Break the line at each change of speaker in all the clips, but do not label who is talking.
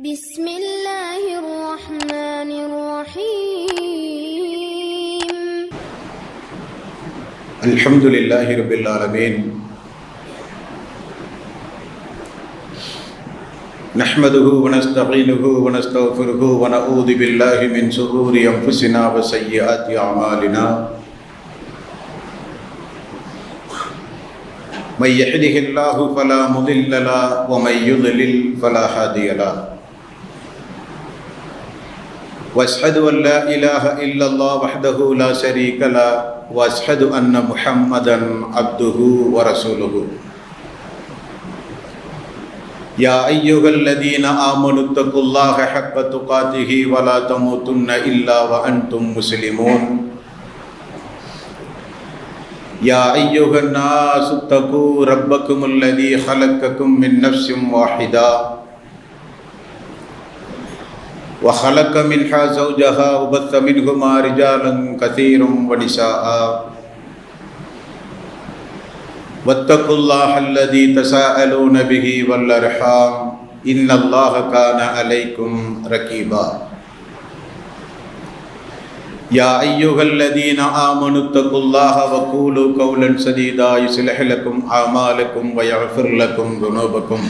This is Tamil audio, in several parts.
بسم الله الرحمن الرحيم
الحمد لله رب العالمين نحمده ونستعينه ونستغفره ونعوذ بالله من شرور أنفسنا وسيئات أعمالنا من يهده الله فلا مضل له ومن يضلل فلا هادي له واشهد ان لا اله الا الله وحده لا شريك له واشهد ان محمدا عبده ورسوله يا ايها الذين امنوا اتقوا الله حق تقاته ولا تموتن الا وانتم مسلمون يا ايها الناس اتقوا ربكم الذي خلقكم من نفس واحده وخلق منها زوجها وبث منهما رجالا كثيرا ونساء واتقوا الله الذي تساءلون به والارحام ان الله كان عليكم رقيبا يا ايها الذين امنوا اتقوا الله وقولوا قولا سديدا يصلح لكم اعمالكم ويغفر لكم ذنوبكم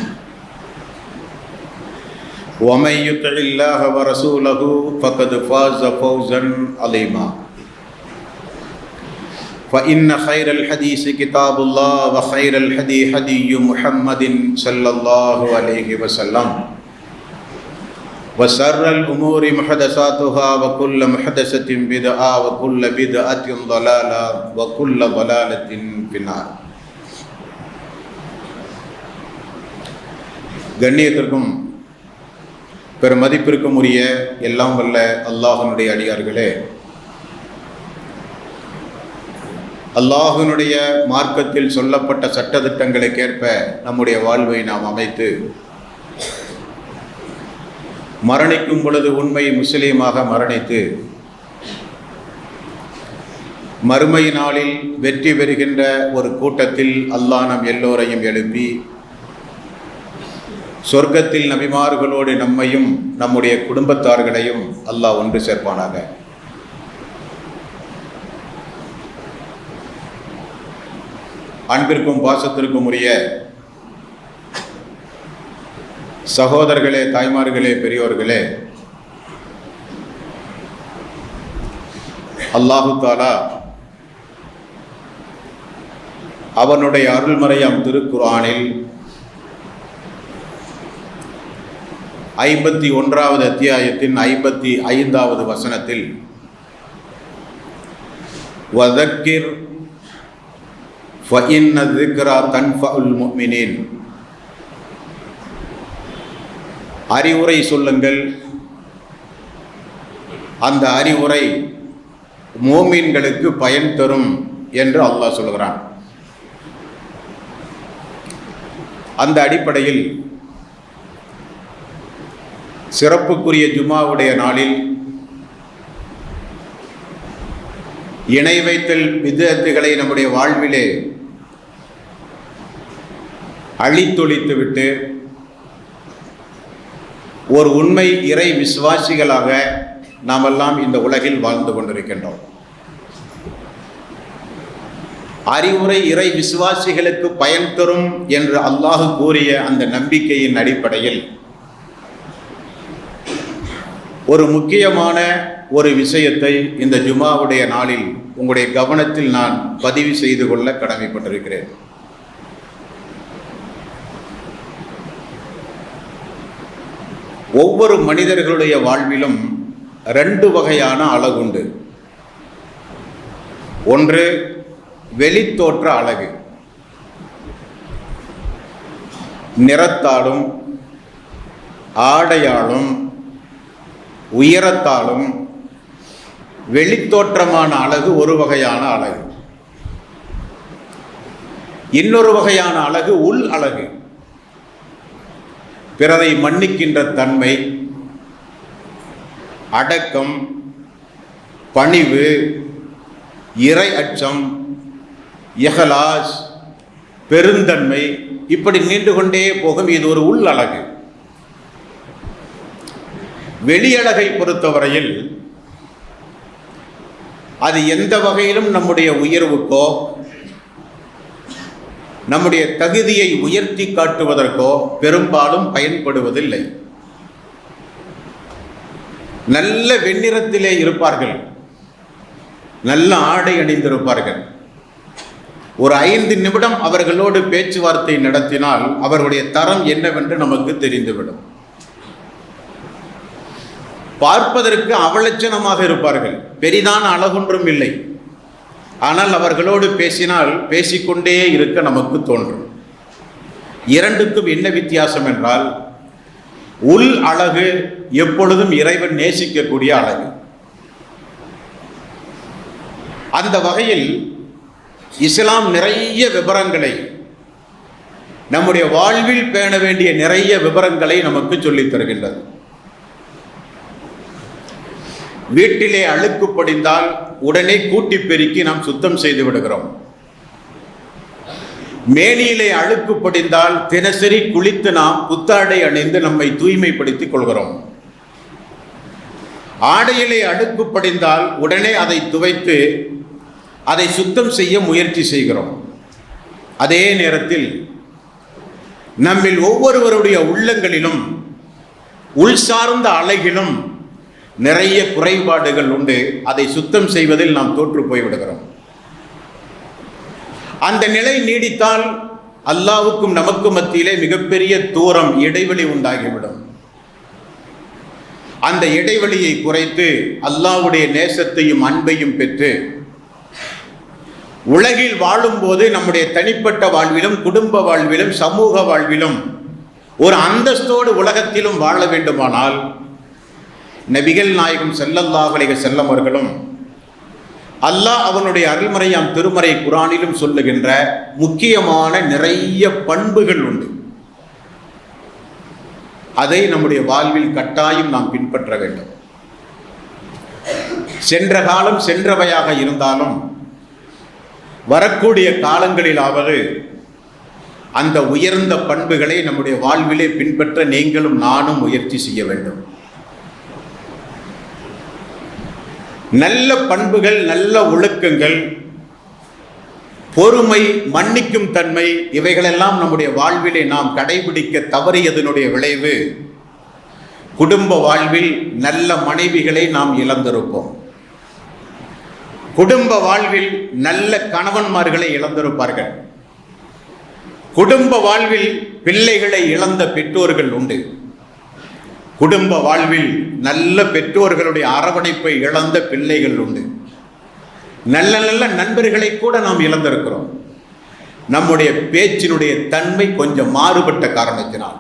ومن يطع الله ورسوله فقد فاز فوزا عظيما فإن خير الحديث كتاب الله وخير الهدي هدي محمد صلى الله عليه وسلم وشر الأمور محدثاتها وكل محدثة بدعة وكل بدعة ضلالة وكل ضلالة في النار. கண்ணியத்திற்கும் பெருமதிப்பிற்கும் உரிய எல்லாம் வல்ல அல்லாஹ்வினுடைய அடியார்களே, அல்லாஹ்வினுடைய மார்க்கத்தில் சொல்லப்பட்ட சட்டதிட்டங்களுக்கேற்ப நம்முடைய வாழ்வை நாம் அமைத்து மரணிக்கும் பொழுது உண்மை முஸ்லீமாக மரணித்து மறுமை நாளில் வெற்றி பெறுகின்ற ஒரு கூட்டத்தில் அல்லாஹ் நம் எல்லோரையும் எழுப்பி சொர்க்கத்தில் நபிமார்களோடு நம்மையும் நம்முடைய குடும்பத்தார்களையும் அல்லாஹ் ஒன்று சேர்ப்பானாக. அன்பிற்கும் பாசத்திற்கும் உரிய சகோதரர்களே, தாய்மார்களே, பெரியோர்களே, அல்லாஹு தஆலா அவனுடைய அருள்மறையாம் திருக்குர்ஆனில் 51வது அத்தியாயத்தின் 55வது வசனத்தில் வதக்கிர் ஃபஇன்ன ذِكْرَى تَنْفَعُ الْمُؤْمِنِينَ, அறிவுரை சொல்லுங்கள், அந்த அறிவுரை மோமீன்களுக்கு பயன் தரும் என்று அல்லாஹ் சொல்கிறான். அந்த அடிப்படையில் சிறப்புக்குரிய ஜும்மாவுடைய நாளில் இணை வைத்தல் பித்அத்துகளை நம்முடைய வாழ்விலே அழித்தொழித்துவிட்டு ஒரு உண்மை இறை விசுவாசிகளாக நாமெல்லாம் இந்த உலகில் வாழ்ந்து கொண்டிருக்கின்றோம். அறிவுரை இறை விசுவாசிகளுக்கு பயன் தரும் என்று அல்லாஹ் கூறிய அந்த நம்பிக்கையின் அடிப்படையில் ஒரு முக்கியமான ஒரு விஷயத்தை இந்த ஜும்மாவுடைய நாளில் உங்களுடைய கவனத்தில் நான் பதிவு செய்து கொள்ள கடமைப்பட்டிருக்கிறேன். ஒவ்வொரு மனிதர்களுடைய வாழ்விலும் 2 வகையான அழகுண்டு. ஒன்று வெளித்தோற்ற அழகு, நிறத்தாலும் ஆடையாலும் உயரத்தாலும் வெளித்தோற்றமான அழகு ஒரு வகையான அழகு. இன்னொரு வகையான அழகு உள் அழகு, பிறரை மன்னிக்கின்ற தன்மை, அடக்கம், பணிவு, இறை அச்சம், இஹ்லாஸ், பெருந்தன்மை, இப்படி நீண்டு கொண்டே போகும். இது ஒரு உள் அழகு. வெளியழகை பொறுத்தவரையில் அது எந்த வகையிலும் நம்முடைய உயர்வுக்கோ நம்முடைய தகுதியை உயர்த்தி காட்டுவதற்கோ பெரும்பாலும் பயன்படுவதில்லை. நல்ல வெண்ணிறத்திலே இருப்பார்கள், நல்ல ஆடை அணிந்திருப்பார்கள். ஒரு 5 நிமிடம் அவர்களோடு பேச்சுவார்த்தை நடத்தினால் அவர்களுடைய தரம் என்னவென்று நமக்கு தெரிந்துவிடும். பார்ப்பதற்கு அவலட்சணமாக இருப்பார்கள், பெரிதான அழகொன்றும் இல்லை. ஆனால் அவர்களோடு பேசினால் பேசிக்கொண்டே இருக்க நமக்கு தோன்றும். இரண்டுக்கும் என்ன வித்தியாசம் என்றால், உள் அழகு எப்பொழுதும் இறைவன் நேசிக்கக்கூடிய அழகு. அந்த வகையில் இஸ்லாம் நிறைய விபரங்களை, நம்முடைய வாழ்வில் பேண வேண்டிய நிறைய விபரங்களை நமக்கு சொல்லித் தருகின்றது. வீட்டிலே அழுக்கு படிந்தால் உடனே கூட்டி பெருக்கி நாம் சுத்தம் செய்து விடுகிறோம். மேனியிலே அழுக்கு படிந்தால் தினசரி குளித்து நாம் புத்தாடை அணிந்து நம்மை தூய்மைப்படுத்திக் கொள்கிறோம். ஆடையிலே அழுக்கு படிந்தால் உடனே அதை துவைத்து அதை சுத்தம் செய்ய முயற்சி செய்கிறோம். அதே நேரத்தில் நம்மில் ஒவ்வொருவருடைய உள்ளங்களிலும் உள் சார்ந்த அழகிலும் நிறைய குறைபாடுகள் உண்டு. அதை சுத்தம் செய்வதில் நாம் தோற்று போய்விடுகிறோம். அந்த நிலை நீடித்தால் அல்லாஹ்வுக்கும் நமக்கு மத்தியிலே மிகப்பெரிய தூரம், இடைவெளி உண்டாகிவிடும். அந்த இடைவெளியை குறைத்து அல்லாஹ்வுடைய நேசத்தையும் அன்பையும் பெற்று உலகில் வாழும்போது நம்முடைய தனிப்பட்ட வாழ்விலும் குடும்ப வாழ்விலும் சமூக வாழ்விலும் ஒரு அந்தஸ்தோடு உலகத்திலும் வாழ வேண்டுமானால் நபிகள் நாயகம் ஸல்லல்லாஹு அலைஹி வஸல்லம் அவர்களும் அல்லாஹ் அவனுடைய அருள்மறையாம் திருமறை குர்ஆனிலும் சொல்லுகின்ற முக்கியமான நிறைய பண்புகள் உண்டு. அதை நம்முடைய வாழ்வில் கட்டாயம் நாம் பின்பற்ற வேண்டும். சென்ற காலம் சென்றவையாக இருந்தாலும் வரக்கூடிய காலங்களிலாவது அந்த உயர்ந்த பண்புகளை நம்முடைய வாழ்விலே பின்பற்ற நீங்களும் நானும் முயற்சி செய்ய வேண்டும். நல்ல பண்புகள், நல்ல ஒழுக்கங்கள், பொறுமை, மன்னிக்கும் தன்மை, இவைகளெல்லாம் நம்முடைய வாழ்விலே நாம் கடைபிடிக்க தவறியதனுடைய விளைவு குடும்ப வாழ்வில் நல்ல மனைவிகளை நாம் இழந்திருப்போம். குடும்ப வாழ்வில் நல்ல கணவன்மார்களை இழந்திருப்பார்கள். குடும்ப வாழ்வில் பிள்ளைகளை இழந்த பெற்றோர்கள் உண்டு. குடும்ப வாழ்வில் நல்ல பெற்றோர்களுடைய அரவணைப்பை இழந்த பிள்ளைகள் உண்டு. நல்ல நல்ல நண்பர்களை கூட நாம் இழந்திருக்கிறோம். நம்முடைய பேச்சினுடைய தன்மை கொஞ்சம் மாறுபட்ட காரணத்தினால்.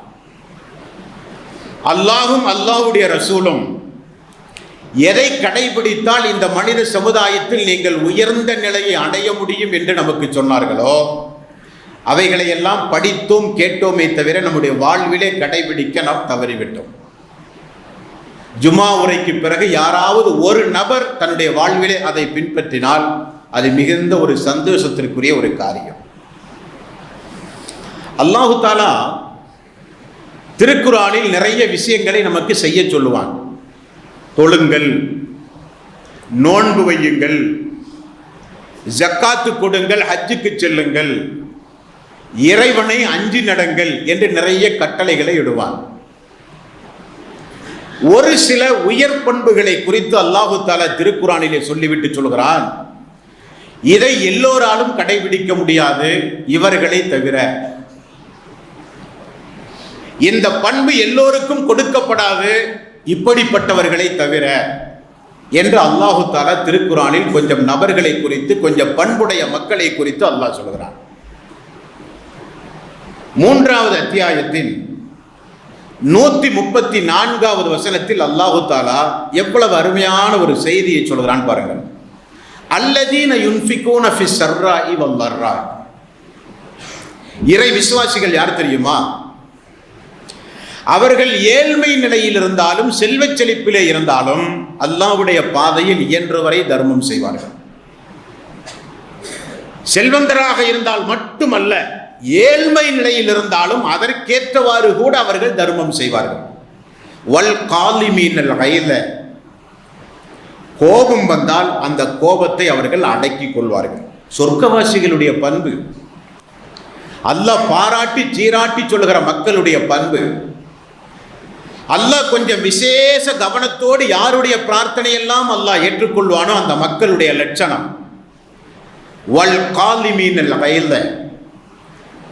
அல்லாஹும் அல்லாஹ்வுடைய ரசூலும் எதை கடைபிடித்தால் இந்த மனித சமுதாயத்தில் நீங்கள் உயர்ந்த நிலையை அடைய முடியும் என்று நமக்கு சொன்னார்களோ அவைகளை எல்லாம் படித்தோம், கேட்டோமே தவிர நம்முடைய வாழ்விலே கடைபிடிக்க நாம் தவறிவிட்டோம். ஜுமா உரைக்கு பிறகு யாராவது ஒரு நபர் தன்னுடைய வாழ்விலே அதை பின்பற்றினால் அது மிகுந்த ஒரு சந்தோஷத்திற்குரிய ஒரு காரியம். அல்லாஹு தாலா திருக்குர்ஆனில் நிறைய விஷயங்களை நமக்கு செய்ய சொல்லுவான். தொழுங்கள், நோன்பு வையுங்கள், ஜக்காத்து கொடுங்கள், ஹஜ்ஜுக்கு செல்லுங்கள், இறைவனை அஞ்சி நடங்கள் என்று நிறைய கட்டளைகளை இடுவான். ஒரு சில உயர் பண்புகளை குறித்து அல்லாஹு தாலா திருக்குர்ஆனிலே சொல்லிவிட்டு சொல்கிறான், இதை எல்லோராலும் கடைபிடிக்க முடியாது இவர்களை தவிர. இந்த பண்பு எல்லோருக்கும் கொடுக்கப்படாது இப்படிப்பட்டவர்களை தவிர என்று அல்லாஹு தாலா திருக்குர்ஆனில் கொஞ்சம் நபர்களை குறித்து, கொஞ்சம் பண்புடைய மக்களை குறித்து அல்லாஹ் சொல்கிறான். 3வது அத்தியாயத்தின் 134வது வசனத்தில் அல்லாஹு தாலா எவ்வளவு அருமையான ஒரு செய்தியை சொல்கிறான் பாருங்கள். அல்லதீன யுன்ஃபிகூன ஃபிஸ் ஸர்ராஇ வல் ضர்ரா. இறை விசுவாசிகள் யார் தெரியுமா? அவர்கள் ஏழ்மை நிலையில் இருந்தாலும் செல்வச் செழிப்பிலே இருந்தாலும் அல்லாஹ்வுடைய பாதையில் இயன்றவரை தர்மம் செய்வார்கள். செல்வந்தராக இருந்தால் மட்டுமல்ல, ஏழ்மை நிலையில் இருந்தாலும் அதற்கேற்றவாறு கூட அவர்கள் தர்மம் செய்வார்கள். வல் காலிமீனல் கைத, கோபம் வந்தால் அந்த கோபத்தை அவர்கள் அடக்கிக் கொள்வார்கள். சொர்க்கவாசிகளுடைய பண்பு, அல்லாஹ் பாராட்டி சீராட்டி சொல்லுகிற மக்களுடைய பண்பு. அல்லாஹ் கொஞ்சம் விசேஷ கவனத்தோடு யாருடைய பிரார்த்தனையெல்லாம் அல்லாஹ் ஏற்றுக்கொள்வானோ அந்த மக்களுடைய லட்சணம். வல் காலிமீனல் கைத,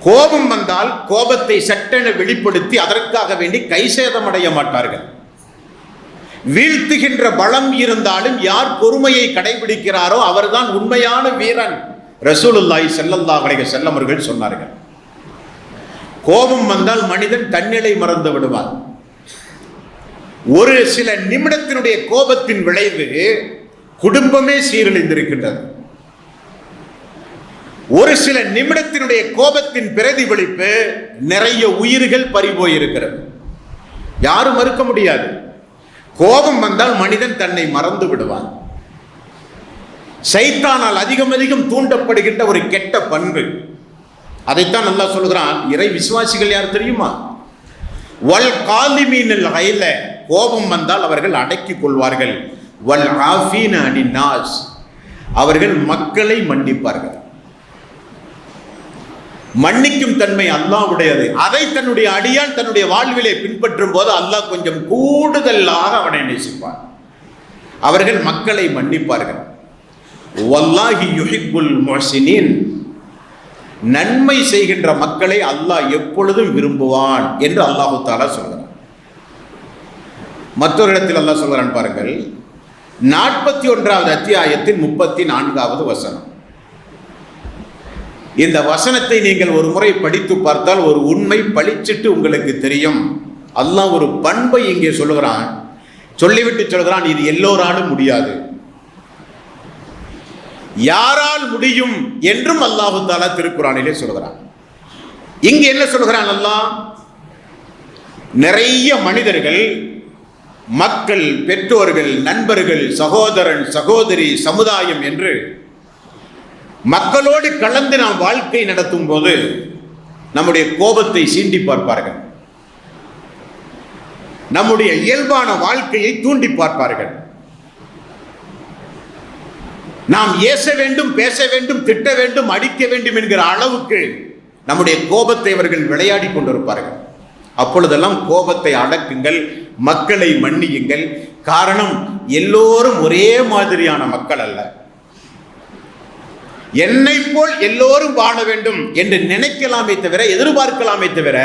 கோபம் வந்தால் கோபத்தை சட்டென வெளிப்படுத்தி அதற்காக வேண்டி கை சேதமடைய மாட்டார்கள். வீழ்த்துகின்ற பலம் இருந்தாலும் யார் பொறுமையை கடைபிடிக்கிறாரோ அவர்தான் உண்மையான வீரன். ரசூலுல்லாஹி ஸல்லல்லாஹு அலைஹி வஸல்லம் அவர்கள் சொன்னார்கள், கோபம் வந்தால் மனிதன் தன்னிலை மறந்து விடுவான். ஒரு சில நிமிடத்தினுடைய கோபத்தின் விளைவு குடும்பமே சீரழிந்திருக்கின்றது. ஒரு சில நிமிடத்தினுடைய கோபத்தின் பிரதிபலிப்பு நிறைய உயிர்கள் பறிபோயிருக்கிறது. யாரும் மறுக்க முடியாது. கோபம் வந்தால் மனிதன் தன்னை மறந்து விடுவான். சைத்தானால் அதிகம் அதிகம் தூண்டப்படுகின்ற ஒரு கெட்ட பண்பு. அதைத்தான் அல்லாஹ் சொல்கிறான். இறை விசுவாசிகள் யார் தெரியுமா? வல் காலிமீனல் கைத, கோபம் வந்தால் அவர்கள் அடக்கிக் கொள்வார்கள். வல் ஆஃபீன அனின் நாஸ், அவர்கள் மக்களை மன்னிப்பார்கள். மன்னிக்கும் தன்மை அல்லாஹ்வுடையது. அதை தன்னுடைய அடியான் தன்னுடைய வாழ்விலே பின்பற்றும் போது அல்லாஹ் கொஞ்சம் கூடுதலாக அவனை நேசிப்பான். அவர்கள் மக்களை மன்னிப்பார்கள். வல்லாஹி யுஹிப்புல் முஹ்சினீன், நன்மை செய்கின்ற மக்களை அல்லாஹ் எப்பொழுதும் விரும்புவான் என்று அல்லாஹு தஆலா சொல்கிறான். மற்றொரு இடத்தில் அல்லாஹ் சொல்கிறான் பாருங்கள், 41வது அத்தியாயத்தின் 34வது வசனம். இந்த வசனத்தை நீங்கள் ஒரு முறை படித்து பார்த்தால் ஒரு உண்மை பளிச்சிட்டு உங்களுக்கு தெரியும். அல்லாஹ் ஒரு பண்பை இங்கே சொல்லுகிறான், சொல்லிவிட்டு சொல்கிறான், இது எல்லோராலும் முடியாது, யாரால் முடியும் என்றும் அல்லாஹு தஆலா திருக்குர்ஆனிலே சொல்கிறான். இங்கே என்ன சொல்கிறான் அல்லாஹ்? நிறைய மனிதர்கள், மக்கள், பெற்றோர்கள், நண்பர்கள், சகோதரன், சகோதரி, சமுதாயம் என்று மக்களோடு கலந்து நாம் வாழ்க்கை நடத்தும் போது நம்முடைய கோபத்தை சீண்டி பார்ப்பார்கள். நம்முடைய இயல்பான வாழ்க்கையை தூண்டி பார்ப்பார்கள். நாம் ஏச வேண்டும், பேச வேண்டும், திட்ட வேண்டும், அடிக்க வேண்டும் என்கிற அளவுக்கு நம்முடைய கோபத்தை அவர்கள் விளையாடி கொண்டிருப்பார்கள். அப்பொழுதெல்லாம் கோபத்தை அடக்குங்கள், மக்களை மன்னியுங்கள். காரணம், எல்லோரும் ஒரே மாதிரியான மக்கள் அல்ல. என்னை போல் எல்லோரும் வாழ வேண்டும் என்று நினைக்கலாமே தவிர, எதிர்பார்க்கலாமே தவிர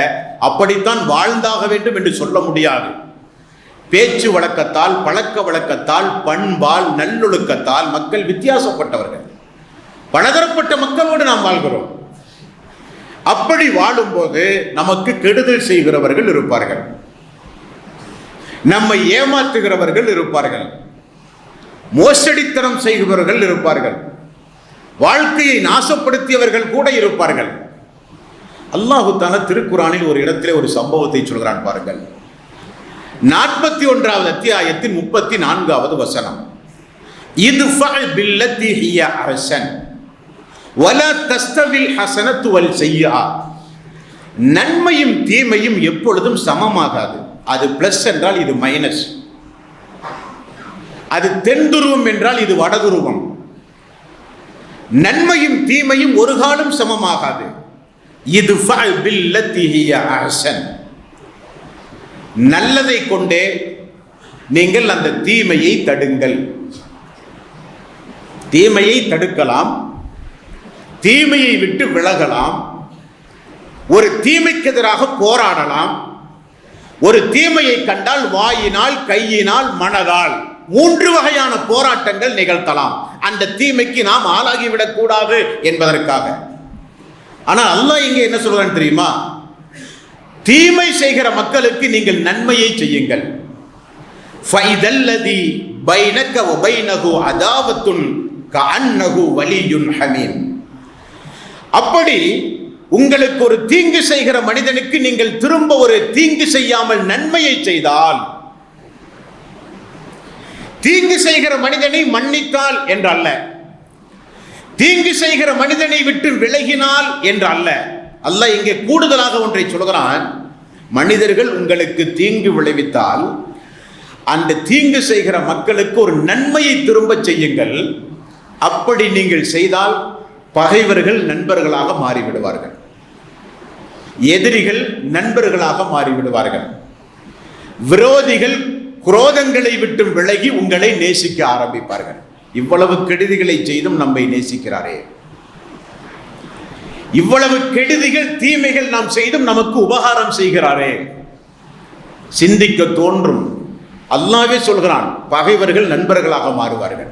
அப்படித்தான் வாழ்ந்தாக வேண்டும் என்று சொல்ல முடியாது. பேச்சு வழக்கத்தால், பழக்க வழக்கத்தால், பண்பால், நல்லொழுக்கத்தால் மக்கள் வித்தியாசப்பட்டவர்கள். பலதரப்பட்ட மக்களோடு நாம் வாழ்கிறோம். அப்படி வாழும்போது நமக்கு கெடுதல் செய்கிறவர்கள் இருப்பார்கள், நம்மை ஏமாற்றுகிறவர்கள் இருப்பார்கள், மோசடித்தனம் செய்கிறவர்கள் இருப்பார்கள், வாழ்க்கையை நாசப்படுத்தியவர்கள் கூட இருப்பார்கள். அல்லாஹு தஆலா திருக்குர்ஆனில் ஒரு இடத்திலே ஒரு சம்பவத்தை சொல்கிறான் பாருங்கள். 41வது அத்தியாயத்தின் 34வது வசனம். இத்ஃபா பில்லதி ஹிய அஹ்சன் வலா தஸ்தவில் ஹஸனத்து வல் ஸய்யிஆ. நன்மையும் தீமையும் எப்பொழுதும் சமமாகாது. அது பிளஸ் என்றால் இது மைனஸ், அது தென் துருவம் என்றால் இது வட துருவம். நன்மையும் தீமையும் ஒரு காலம் சமமாகாது. இத்ஃபா பில்லதி ஹிய அஹ்சன், நல்லதை கொண்டே நீங்கள் அந்த தீமையை தடுங்கள். தீமையை தடுக்கலாம், தீமையை விட்டு விலகலாம், ஒரு தீமைக்கு எதிராக போராடலாம். ஒரு தீமையை கண்டால் வாயினால், கையினால், மனதால் 3 வகையான போராட்டங்கள் நிகழ்த்தலாம். அந்த தீமைக்கு நாம் ஆளாகிவிடக் கூடாது என்பதற்காக. ஆனால் அல்லாஹ் இங்கே என்ன சொல்றான் தெரியுமா? தீமை செய்கிற மக்களுக்கு நீங்கள் நன்மையை செய்யுங்கள். ஃபைதல்லதி பைனக வ பைனஹு அதாவத்துன் கஅன்னஹு வலியுன் ஹமீம். அப்படி உங்களுக்கு ஒரு தீங்கு செய்கிற மனிதனுக்கு நீங்கள் திரும்ப ஒரு தீங்கு செய்யாமல் நன்மையை செய்தால், தீங்கு செய்கிற மனிதனை மன்னித்தால் என்று அல்ல, தீங்கு செய்கிற மனிதனை விட்டு விலகினால் என்று அல்ல. அல்லாஹ் இங்கே கூடுதலாக ஒன்றை சொல்கிறான். மனிதர்கள் உங்களுக்கு தீங்கு விளைவித்தால் அந்த தீங்கு செய்கிற மக்களுக்கு ஒரு நன்மையை திரும்ப செய்யுங்கள். அப்படி நீங்கள் செய்தால் பகைவர்கள் நண்பர்களாக மாறிவிடுவார்கள், எதிரிகள் நண்பர்களாக மாறிவிடுவார்கள், விரோதிகள் குரோதங்களை விட்டு விலகி உங்களை நேசிக்க ஆரம்பிப்பார்கள். இவ்வளவு கெடுதிகளை செய்தும் நம்மை நேசிக்கிறாரே, இவ்வளவு கெடுதிகள் தீமைகள் நாம் செய்தும் நமக்கு உபகாரம் செய்கிறாரே, சிந்திக்க தோன்றும். அல்லாஹ்வே சொல்கிறான், பகைவர்கள் நண்பர்களாக மாறுவார்கள்,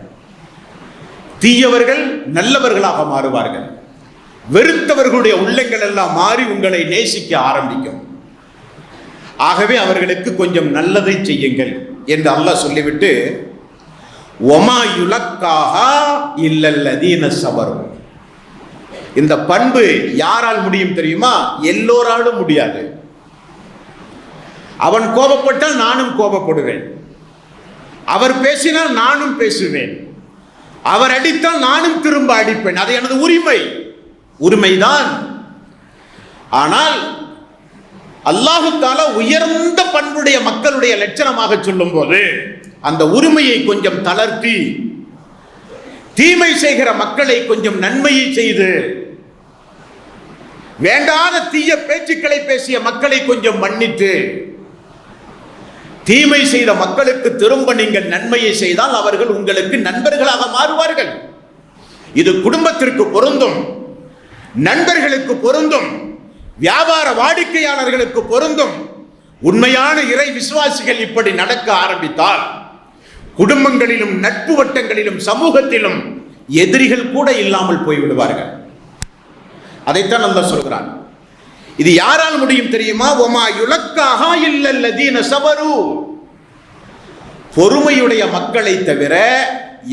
தீயவர்கள் நல்லவர்களாக மாறுவார்கள், வெறுத்தவர்களுடைய உள்ளங்கள் எல்லாம் மாறி உங்களை நேசிக்க ஆரம்பிக்கும். ஆகவே அவர்களுக்கு கொஞ்சம் நல்லதை செய்யுங்கள் என்று அல்லாஹ் சொல்லிவிட்டு, ஒமா யுலக்காஹா இல்லல்லதீன ஸபரு, இந்த பண்பு யாரால் முடியும் தெரியுமா? எல்லோராலும் முடியாது. அவன் கோபப்பட்டால் நானும் கோபப்படுவேன், அவர் பேசினால் நானும் பேசுவேன், அவர் அடித்தால் நானும் திரும்ப அடிப்பேன். அது எனது உரிமைதான். ஆனால் அல்லாஹு தஆலா உயர்ந்த பண்புடைய மக்களுடைய லட்சணமாக சொல்லும் போது அந்த உரிமையை கொஞ்சம் தளர்த்தி, தீமை செய்கிற மக்களை கொஞ்சம் நன்மையை செய்து, வேண்டாத தீய பேச்சுக்களை பேசிய மக்களை கொஞ்சம் மன்னித்து, தீமை செய்த மக்களுக்கு திரும்ப நீங்கள் நன்மையை செய்தால் அவர்கள் உங்களுக்கு நண்பர்களாக மாறுவார்கள். இது குடும்பத்திற்கு பொருந்தும், நண்பர்களுக்கு பொருந்தும், வியாபார வாடிக்கையாளர்களுக்கு பொருந்தும். உண்மையான இறை விசுவாசிகள் இப்படி நடக்க ஆரம்பித்தால் குடும்பங்களிலும் நட்பு வட்டங்களிலும் சமூகத்திலும் எதிரிகள் கூட இல்லாமல் போய்விடுவார்கள். அதைத்தான் அல்லாஹ் சொல்கிறான். இது யாரால் முடியும் தெரியுமா? ஒமா யுலக்காஹா இல்லல்லதீன ஸபரு, பொறுமையுடைய மக்களை தவிர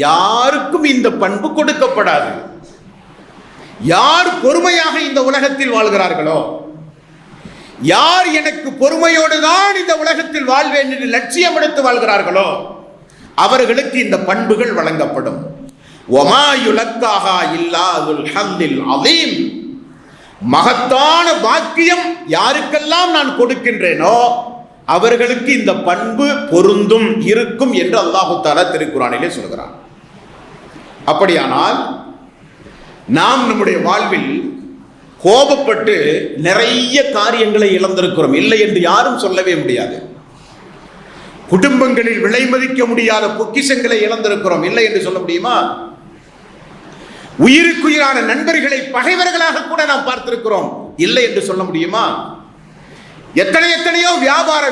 யாருக்கும் இந்த பண்பு கொடுக்கப்படாது. யார் பொறுமையாக இந்த உலகத்தில் வாழ்கிறார்களோ, யார் எனக்கு பொறுமையோடு தான் இந்த உலகத்தில் வாழ்வேன் என்று லட்சியம் எடுத்து வாழ்கிறார்களோ அவர்களுக்கு இந்த பண்புகள் வழங்கப்படும். ஒமா யுலக்காஹா இல்லா துல் ஹல்லில் அலீம், மகத்தான பாக்கியம் யாருக்கெல்லாம் நான் கொடுக்கின்றேனோ அவர்களுக்கு இந்த பண்பு பொருந்தும், இருக்கும் என்று அல்லாஹு தஆலா திருக்குர்ஆனிலே சொல்கிறான். அப்படியானால் நாம் நம்முடைய வாழ்வில் கோபப்பட்டு நிறைய காரியங்களை இழந்திருக்கிறோம், இல்லை என்று யாரும் சொல்லவே முடியாது. குடும்பங்களில் விலை மதிக்க முடியாத பொக்கிஷங்களை இழந்திருக்கிறோம், இல்லை என்று சொல்ல முடியுமா? உயிருக்குயிரான நண்பர்களை பகைவர்களாக கூட நாம் பார்த்திருக்கிறோம், இல்லை என்று சொல்ல முடியுமா? எத்தனையோ வியாபார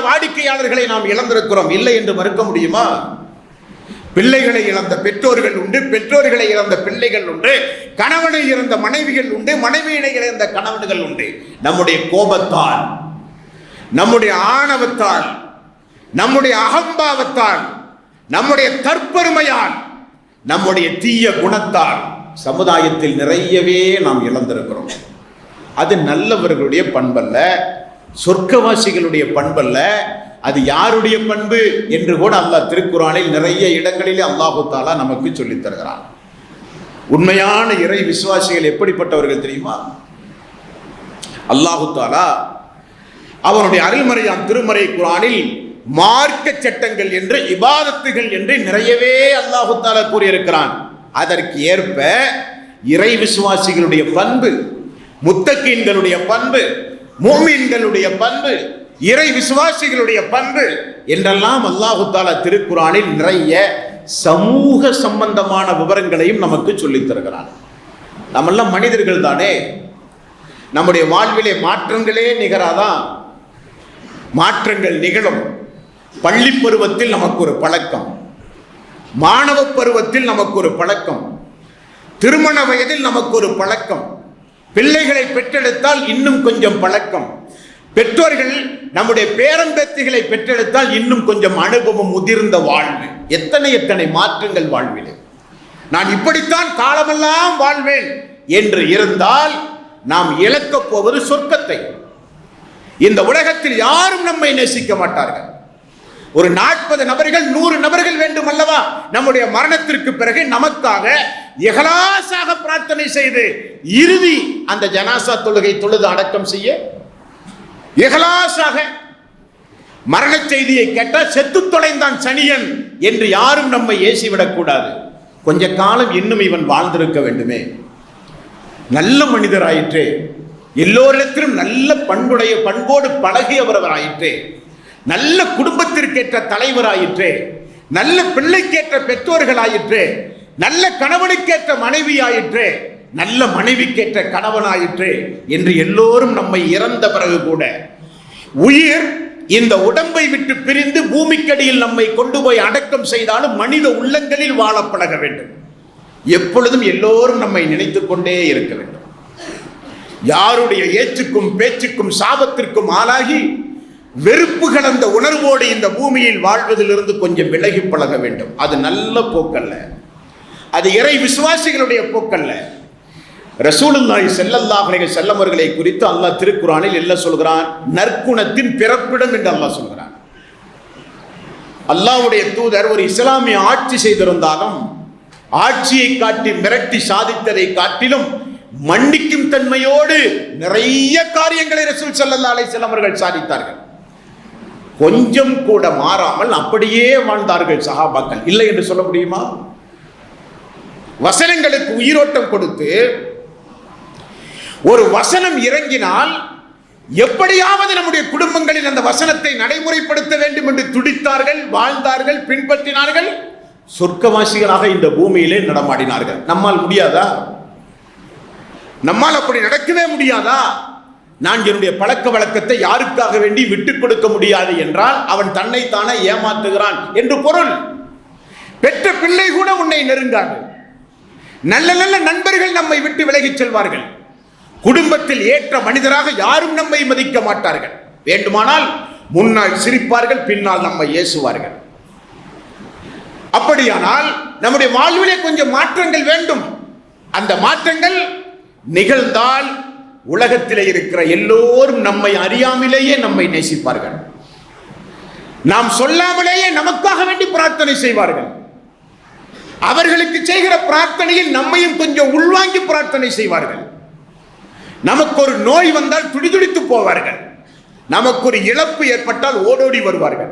வாடிக்கையாளர்களை நாம் இழந்திருக்கிறோம், இல்லை என்று மறுக்க முடியுமா? பிள்ளைகளை இழந்த பெற்றோர்கள் உண்டு, பெற்றோர்களை இழந்த பிள்ளைகள் உண்டு, கணவனை இழந்த மனைவிகள் உண்டு, மனைவியினை இழந்த கணவன்கள் உண்டு. நம்முடைய கோபத்தால், நம்முடைய ஆணவத்தால், நம்முடைய அகம்பாவத்தால், நம்முடைய தற்பெருமையால், நம்முடைய தீய குணத்தால் சமுதாயத்தில் நிறையவே நாம் இழந்திருக்கிறோம். அது நல்லவர்களுடைய பண்பல்ல, சொர்க்கவாசிகளுடைய பண்பல்ல. அது யாருடைய பண்பு என்று கூட அல்லாஹ் திருக்குர்ஆனில் நிறைய இடங்களிலே அல்லாஹு தஆலா நமக்கு சொல்லித் தருகிறான். உண்மையான இறை விசுவாசிகள் எப்படிப்பட்டவர்கள் தெரியுமா? அல்லாஹு தஆலா அவனுடைய அருள்மறையாம் திருமறை குர்ஆனில் மார்க்க சட்டங்கள் என்று, இபாதத்துகள் என்று நிறையவே அல்லாஹு தஆலா கூறியிருக்கிறான். அதற்கு ஏற்ப இறை விசுவாசிகளுடைய பண்பு, முத்தகீன்களுடைய பண்பு, முஃமின்களுடைய பண்பு, இறை விசுவாசிகளுடைய பண்பு என்றெல்லாம் அல்லாஹு தஆலா திருக்குர்ஆனில் நிறைய சமூக சம்பந்தமான விவரங்களையும் நமக்கு சொல்லித் தருகிறான். நம்மெல்லாம் மனிதர்கள் தானே, நம்முடைய வாழ்விலே மாற்றங்களே நிகராதான். மாற்றங்கள் நிகழும். பள்ளி பருவத்தில் நமக்கு ஒரு பழக்கம், மாணவ பருவத்தில் நமக்கு ஒரு பழக்கம், திருமண வயதில் நமக்கு ஒரு பழக்கம், பிள்ளைகளை பெற்றெடுத்தால் இன்னும் கொஞ்சம் பழக்கம், பெற்றோர்கள் நம்முடைய பேரம்பேத்திகளை பெற்றெடுத்தால் இன்னும் கொஞ்சம் அனுபவம், முதிர்ந்த வாழ்வு. எத்தனை மாற்றங்கள் வாழ்விலே. நான் இப்படித்தான் காலமெல்லாம் வாழ்வேன் என்று இருந்தால் நாம் இழக்கப் போவது சொர்க்கத்தை. இந்த உலகத்தில் யாரும் நம்மை நேசிக்க மாட்டார்கள். ஒரு 40 நபர்கள் 100 நபர்கள் வேண்டும் அல்லவா நம்முடைய மரணத்திற்கு பிறகு நமக்காக இஹ்லாஸாக பிரார்த்தனை செய்து இறுதி அந்த ஜனாசா தொழுகை தொழுது அடக்கம் செய்ய. இஹ்லாஸாக மரண செய்தியை கேட்டால் செத்து தொலைந்தான் சனியன் என்று யாரும் நம்மை ஏசிவிடக் கூடாது. கொஞ்ச காலம் இன்னும் இவன் வாழ்ந்திருக்க வேண்டுமே, நல்ல மனிதராயிற்றே, எல்லோரிடத்திலும் நல்ல பண்போடு பழகியவராயிற்றே, நல்ல குடும்பத்திற்கேற்ற தலைவராயிற்றே, நல்ல பிள்ளைக்கேற்ற பெற்றோர்களாயிற்றே, நல்ல கணவனுக்கேற்ற மனைவியாயிற்றே, நல்ல மனைவிக்கேற்ற கணவனாயிற்றே என்று எல்லோரும் நம்மை இறந்த பிறகு கூட உயிர் இந்த உடம்பை விட்டு பிரிந்து பூமிக்கடியில் நம்மை கொண்டு போய் அடக்கம் செய்தாலும் மனித உள்ளங்களில் வாழ பழக வேண்டும். எப்பொழுதும் எல்லோரும் நம்மை நினைத்துக் கொண்டே இருக்க வேண்டும். யாருடைய ஏச்சுக்கும் பேச்சுக்கும் சாபத்திற்கும் ஆளாகி வெறுப்பு கலந்த உணர்வோடு இந்த பூமியில் வாழ்வதிலிருந்து கொஞ்சம் விலகி பழக வேண்டும். அது நல்ல போக்கல்ல, அது இறை விசுவாசிகளுடைய போக்கல்ல. ரசூலுல்லாஹி ஸல்லல்லாஹு அலைஹி வஸல்லம் அவர்களை குறித்து அல்லாஹ் திருக்குர்ஆனில் என்ன சொல்கிறான்? நற்குணத்தின் பிறப்பிடம் என்று அல்லாஹ் சொல்கிறான். அல்லாஹ்வுடைய தூதர் ஒரு இஸ்லாமிய ஆட்சி செய்திருந்தாலும் ஆட்சியை காட்டி மிரட்டி சாதித்ததை காட்டிலும் மன்னிக்கும் தன்மையோடு நிறைய காரியங்களை ரசூல் ஸல்லல்லாஹு அலைஹி வஸல்லம் அவர்கள் சாதித்தார்கள். கொஞ்சம் கூட மாறாமல் அப்படியே வாழ்ந்தார்கள் சஹாபாக்கள். இல்லை என்று சொல்ல முடியுமா? வசனங்களுக்கு உயிரோட்டம் கொடுத்து ஒரு வசனம் இறங்கினால் எப்படியாவது நம்முடைய குடும்பங்களில் அந்த வசனத்தை நடைமுறைப்படுத்த வேண்டும் என்று துடித்தார்கள், வாழ்ந்தார்கள், பின்பற்றினார்கள். சொர்க்கவாசிகளாக இந்த பூமியிலே நடமாடினார்கள். நம்மால் முடியாதா? நம்மால் அப்படி நடக்கவே முடியாதா? நான் என்னுடைய பழக்க வழக்கத்தை யாருக்காக வேண்டி விட்டுக் கொடுக்க முடியாது என்றால் அவன் தன்னைத்தானே ஏமாற்றுகிறான் என்று பொருள். பெற்ற பிள்ளை கூட உன்னை நெருங்காது. நல்ல நல்ல நண்பர்கள் நம்மை விட்டு விலகிச் செல்வார்கள். குடும்பத்தில் ஏற்ற மனிதராக யாரும் நம்மை மதிக்க மாட்டார்கள். வேண்டுமானால் முன்னால் சிரிப்பார்கள், பின்னால் நம்மை ஏசுவார்கள். அப்படியானால் நம்முடைய வாழ்விலே கொஞ்சம் மாற்றங்கள் வேண்டும். அந்த மாற்றங்கள் நிகழ்ந்தால் உலகத்திலே இருக்கிற எல்லோரும் நம்மை அறியாமலேயே நம்மை நேசிப்பார்கள். நாம் சொல்லாமலேயே நமக்காக வேண்டி பிரார்த்தனை செய்வார்கள். அவர்களுக்கு செய்கிற பிரார்த்தனையில் நம்மையும் கொஞ்சம் உள்வாங்கி பிரார்த்தனை செய்வார்கள். நமக்கு ஒரு நோய் வந்தால் துடிதுடித்து போவார்கள். நமக்கு ஒரு இழப்பு ஏற்பட்டால் ஓடோடி வருவார்கள்.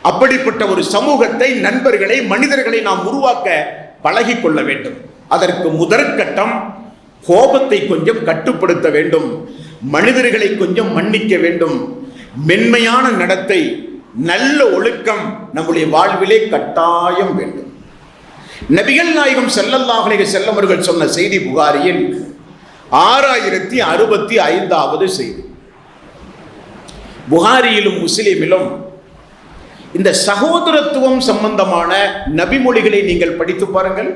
அப்படிப்பட்ட ஒரு சமூகத்தை, நண்பர்களை, மனிதர்களை நாம் உருவாக்க பழகி கொள்ள வேண்டும். அதற்கு முதற்கட்டம் கோபத்தை கொஞ்சம் கட்டுப்படுத்த வேண்டும். மனிதர்களை கொஞ்சம் மன்னிக்க வேண்டும். மென்மையான நடத்தை, நல்ல ஒழுக்கம் நம்முடைய வாழ்விலே கட்டாயம் வேண்டும். நபிகள் நாயகம் ஸல்லல்லாஹு அலைஹி வஸல்லம் அவர்கள் சொன்ன செய்தி புகாரியில் 6065வது செய்தி. புகாரியிலும் முஸ்லிமிலும் இந்த சகோதரத்துவம் சம்பந்தமான நபிமொழிகளை நீங்கள் படித்து பாருங்கள்.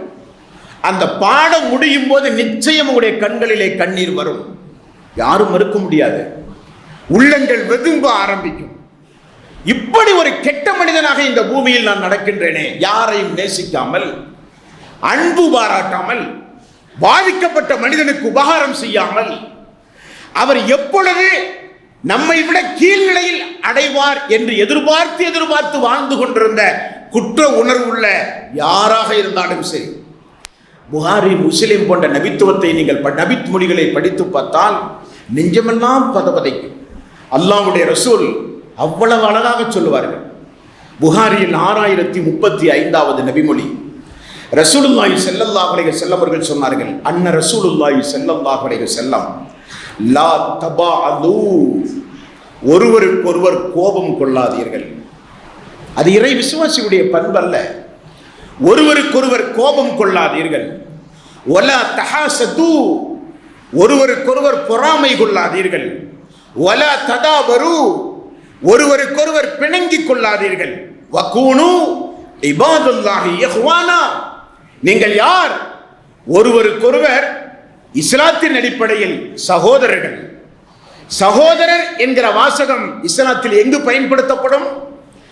அந்த பாடம் முடியும் போது நிச்சயம் உங்களுடைய கண்களிலே கண்ணீர் வரும். யாரும் மறுக்க முடியாது. உள்ளங்கள் வெதும்ப ஆரம்பிக்கும். இப்படி ஒரு கெட்ட மனிதனாக இந்த பூமியில் நான் நடக்கின்றேனே, யாரையும் நேசிக்காமல், அன்பு பாராட்டாமல், பாதிக்கப்பட்ட மனிதனுக்கு உபகாரம் செய்யாமல், அவர் எப்பொழுது நம்மை விட கீழ்நிலையில் அடைவார் என்று எதிர்பார்த்து வாழ்ந்து கொண்டிருந்த குற்ற உணர்வுள்ள யாராக இருந்தாலும் சரி, புகாரி, முஸ்லிம் போன்ற நபித்துவத்தை நீங்கள் நபிமொழிகளை படித்து பார்த்தால் நெஞ்சமெல்லாம் பதபதைக்கும். அல்லாஹ்வுடைய ரசூல் அவ்வளவு அழகாக சொல்லுவார்கள். புகாரியில் 6035வது நபிமொழி. ரசூலுல்லாஹி ஸல்லல்லாஹு அலைஹி வஸல்லம் அவர்கள் சொன்னார்கள், அன்ன ரசூலுல்லாஹி ஸல்லல்லாஹு அலைஹி வஸல்லம் லா தபாஅது, ஒருவருக்கொருவர் கோபம் கொள்ளாதீர்கள். அது இறை விசுவாசியுடைய பண்பல்ல. ஒருவருக்கொருவர் கோபம் கொள்ளாதீர்கள். வலா தஹாசது, ஒருவருக்கொருவர் பொறாமை கொள்ளாதீர்கள். வலா ததாபரு, ஒருவருக்கொருவர் பிணங்கிக் கொள்ளாதீர்கள். வகூனு இபாதுல்லாஹி இஹ்வானா, நீங்கள் யார்? ஒருவருக்கொருவர் இஸ்லாத்தின் அடிப்படையில் சகோதரர்கள். சகோதரர் என்கிற வாசகம் இஸ்லாத்தில் எங்கு பயன்படுத்தப்படும்?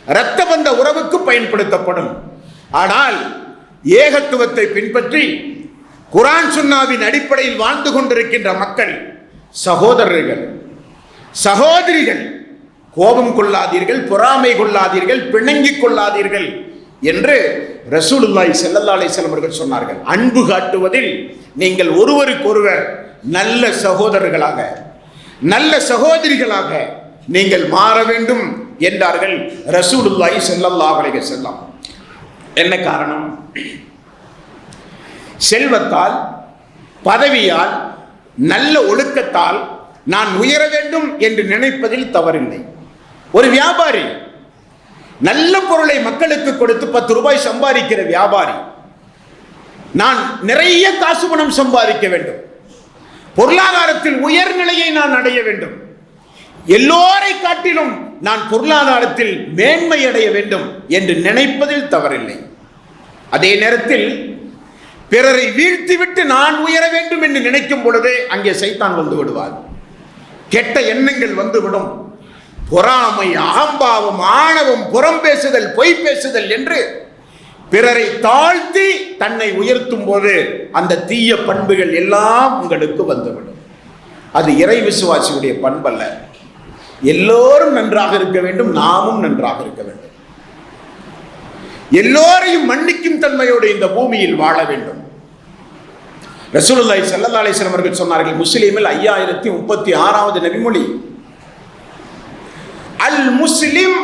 இரத்த பந்த உறவுக்கு பயன்படுத்தப்படும். ஆனால் ஏகத்துவத்தை பின்பற்றி குர்ஆன் சுன்னாவின் அடிப்படையில் வாழ்ந்து கொண்டிருக்கின்ற மக்கள் சகோதரர்கள், சகோதரிகள். கோபம் கொள்ளாதீர்கள், பொறாமை கொள்ளாதீர்கள், பிணங்கிக் கொள்ளாதீர்கள் என்று ரசூலுல்லாஹி ஸல்லல்லாஹு அலைஹி வஸல்லம் அவர்கள் சொன்னார்கள். அன்பு காட்டுவதில் நீங்கள் ஒருவருக்கொருவர் நல்ல சகோதரர்களாக, நல்ல சகோதரிகளாக நீங்கள் மாற வேண்டும் என்றார்கள் ரசூலுல்லாஹி ஸல்லல்லாஹு அலைஹி வஸல்லம். என்ன காரணம்? செல்வத்தால், பதவியால், நல்ல ஒழுக்கத்தால் நான் உயர வேண்டும் என்று நினைப்பதில் தவறில்லை. ஒரு வியாபாரி நல்ல பொருளை மக்களுக்கு கொடுத்து 10 ரூபாய் சம்பாதிக்கிற வியாபாரி, நான் நிறைய காசு பணம் சம்பாதிக்க வேண்டும், பொருளாதாரத்தில் உயர்நிலையை நான் அடைய வேண்டும், எல்லோரை காட்டிலும் நான் பொருளாதாரத்தில் மேன்மை அடைய வேண்டும் என்று நினைப்பதில் தவறில்லை. அதே நேரத்தில் பிறரை வீழ்த்திவிட்டு நான் உயர வேண்டும் என்று நினைக்கும் பொழுதே அங்கே சைத்தான் வந்து விடுவார். கெட்ட எண்ணங்கள் வந்துவிடும். பொறாமை, அகம்பாவம், ஆணவம், புறம் பேசுதல், பொய் பேசுதல் என்று பிறரை தாழ்த்தி தன்னை உயர்த்தும் போது அந்த தீய பண்புகள் எல்லாம் உங்களுக்கு வந்துவிடும். அது இறை விசுவாசியுடைய பண்பல்ல. எல்லோரும் நன்றாக இருக்க வேண்டும், நாமும் நன்றாக இருக்க வேண்டும். எல்லோரையும் மன்னிக்கும் தன்மையோடு இந்த பூமியில் வாழ வேண்டும். ரசூலுல்லாஹி ஸல்லல்லாஹு அலைஹி வஸல்லம் அவர்கள் சொன்னார்கள், முஸ்லிமில் 5036வது நபிமொழி, அல் முஸ்லிம்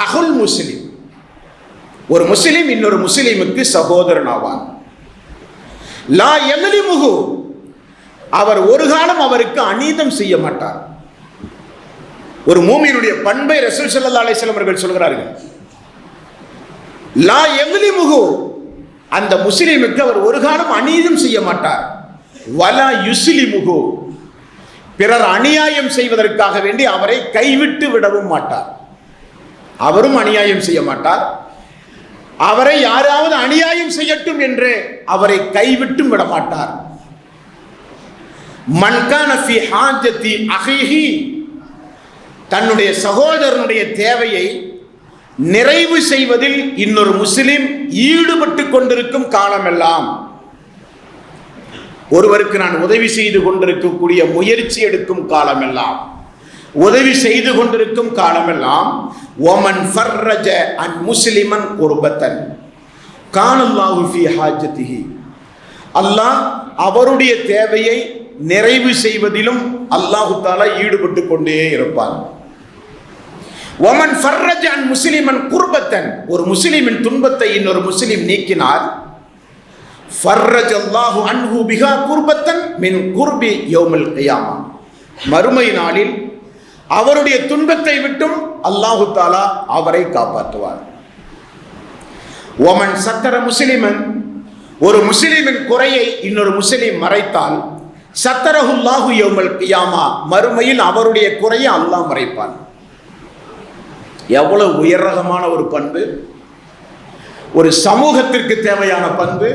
அகுல் முஸ்லிம். ஒரு முஸ்லிம் இன்னொரு முஸ்லிமுக்கு சகோதரன் ஆவார். லா யம்லிமுஹு, அவர் ஒரு காலம் அவருக்கு அநீதம் செய்ய மாட்டார். ஒரு மூமினுடைய பண்பை ரசூல் ஸல்லல்லாஹு அலைஹி வஸல்லம் அவர்கள் சொல்கிறார்கள். லா யம்லிமுஹு, அந்த முஸ்லிமுக்கு அவர் ஒரு காலம் அநீதம் செய்ய மாட்டார். வலா யுஸ்லிமுஹு, பிறர் அநியாயம் செய்வதற்காக வேண்டி அவரை கைவிட்டு விடவும் மாட்டார். அவரும் அநியாயம் செய்ய மாட்டார். அவரை யாராவது அநியாயம் செய்யட்டும் என்று அவரை கைவிட்டும் விட மாட்டார். மன் கான ஃபீ ஹாஜத்தி அஹீஹி, தன்னுடைய சகோதரனுடைய தேவையை நிறைவு செய்வதில் இன்னொரு முஸ்லிம் ஈடுபட்டு கொண்டிருக்கும் காலமெல்லாம், ஒருவருக்கு நான் உதவி செய்து கொண்டிருக்கக்கூடிய முயற்சி எடுக்கும் காலமெல்லாம், உதவி செய்து கொண்டிருக்கும் காலமெல்லாம், ஒமன் ஃபர்ரஜ அன் முஸ்லிமன் குர்பத்தன் கானல்லாஹு ஃபீ ஹாஜத்திஹி, அல்லாஹ் அவருடைய தேவையை நிறைவு செய்வதிலும் அல்லாஹு தஆலா ஈடுபட்டு கொண்டே இருப்பான். ஒமன் ஃபர்ரஜ அன் முஸ்லிமன் குர்பத்தன், ஒரு முஸ்லிமின் துன்பத்தை இன்னொரு முஸ்லிம் நீக்கினார், ஃபர்ரஜல்லாஹு அன்ஹு பிஹா குர்பத்தன் மின் குர்பி யௌமில் கியாமா, மறுமை நாளில் அவருடைய துன்பத்தை விட்டும் அல்லாஹு தஆலா அவரை காப்பாற்றுவார். ஒமன் சத்தர முஸ்லிமன், ஒரு முஸ்லிமின் குறையை இன்னொரு முஸ்லிம் மறைத்தால், சத்தரஹுல்லாஹு யௌமல் கியாமா, மறுமையில் அவருடைய குறையை அல்லாஹ் மறைப்பான். எவ்வளவு உயர்ரகமான ஒரு பண்பு! ஒரு சமூகத்திற்கு தேவையான பண்பு,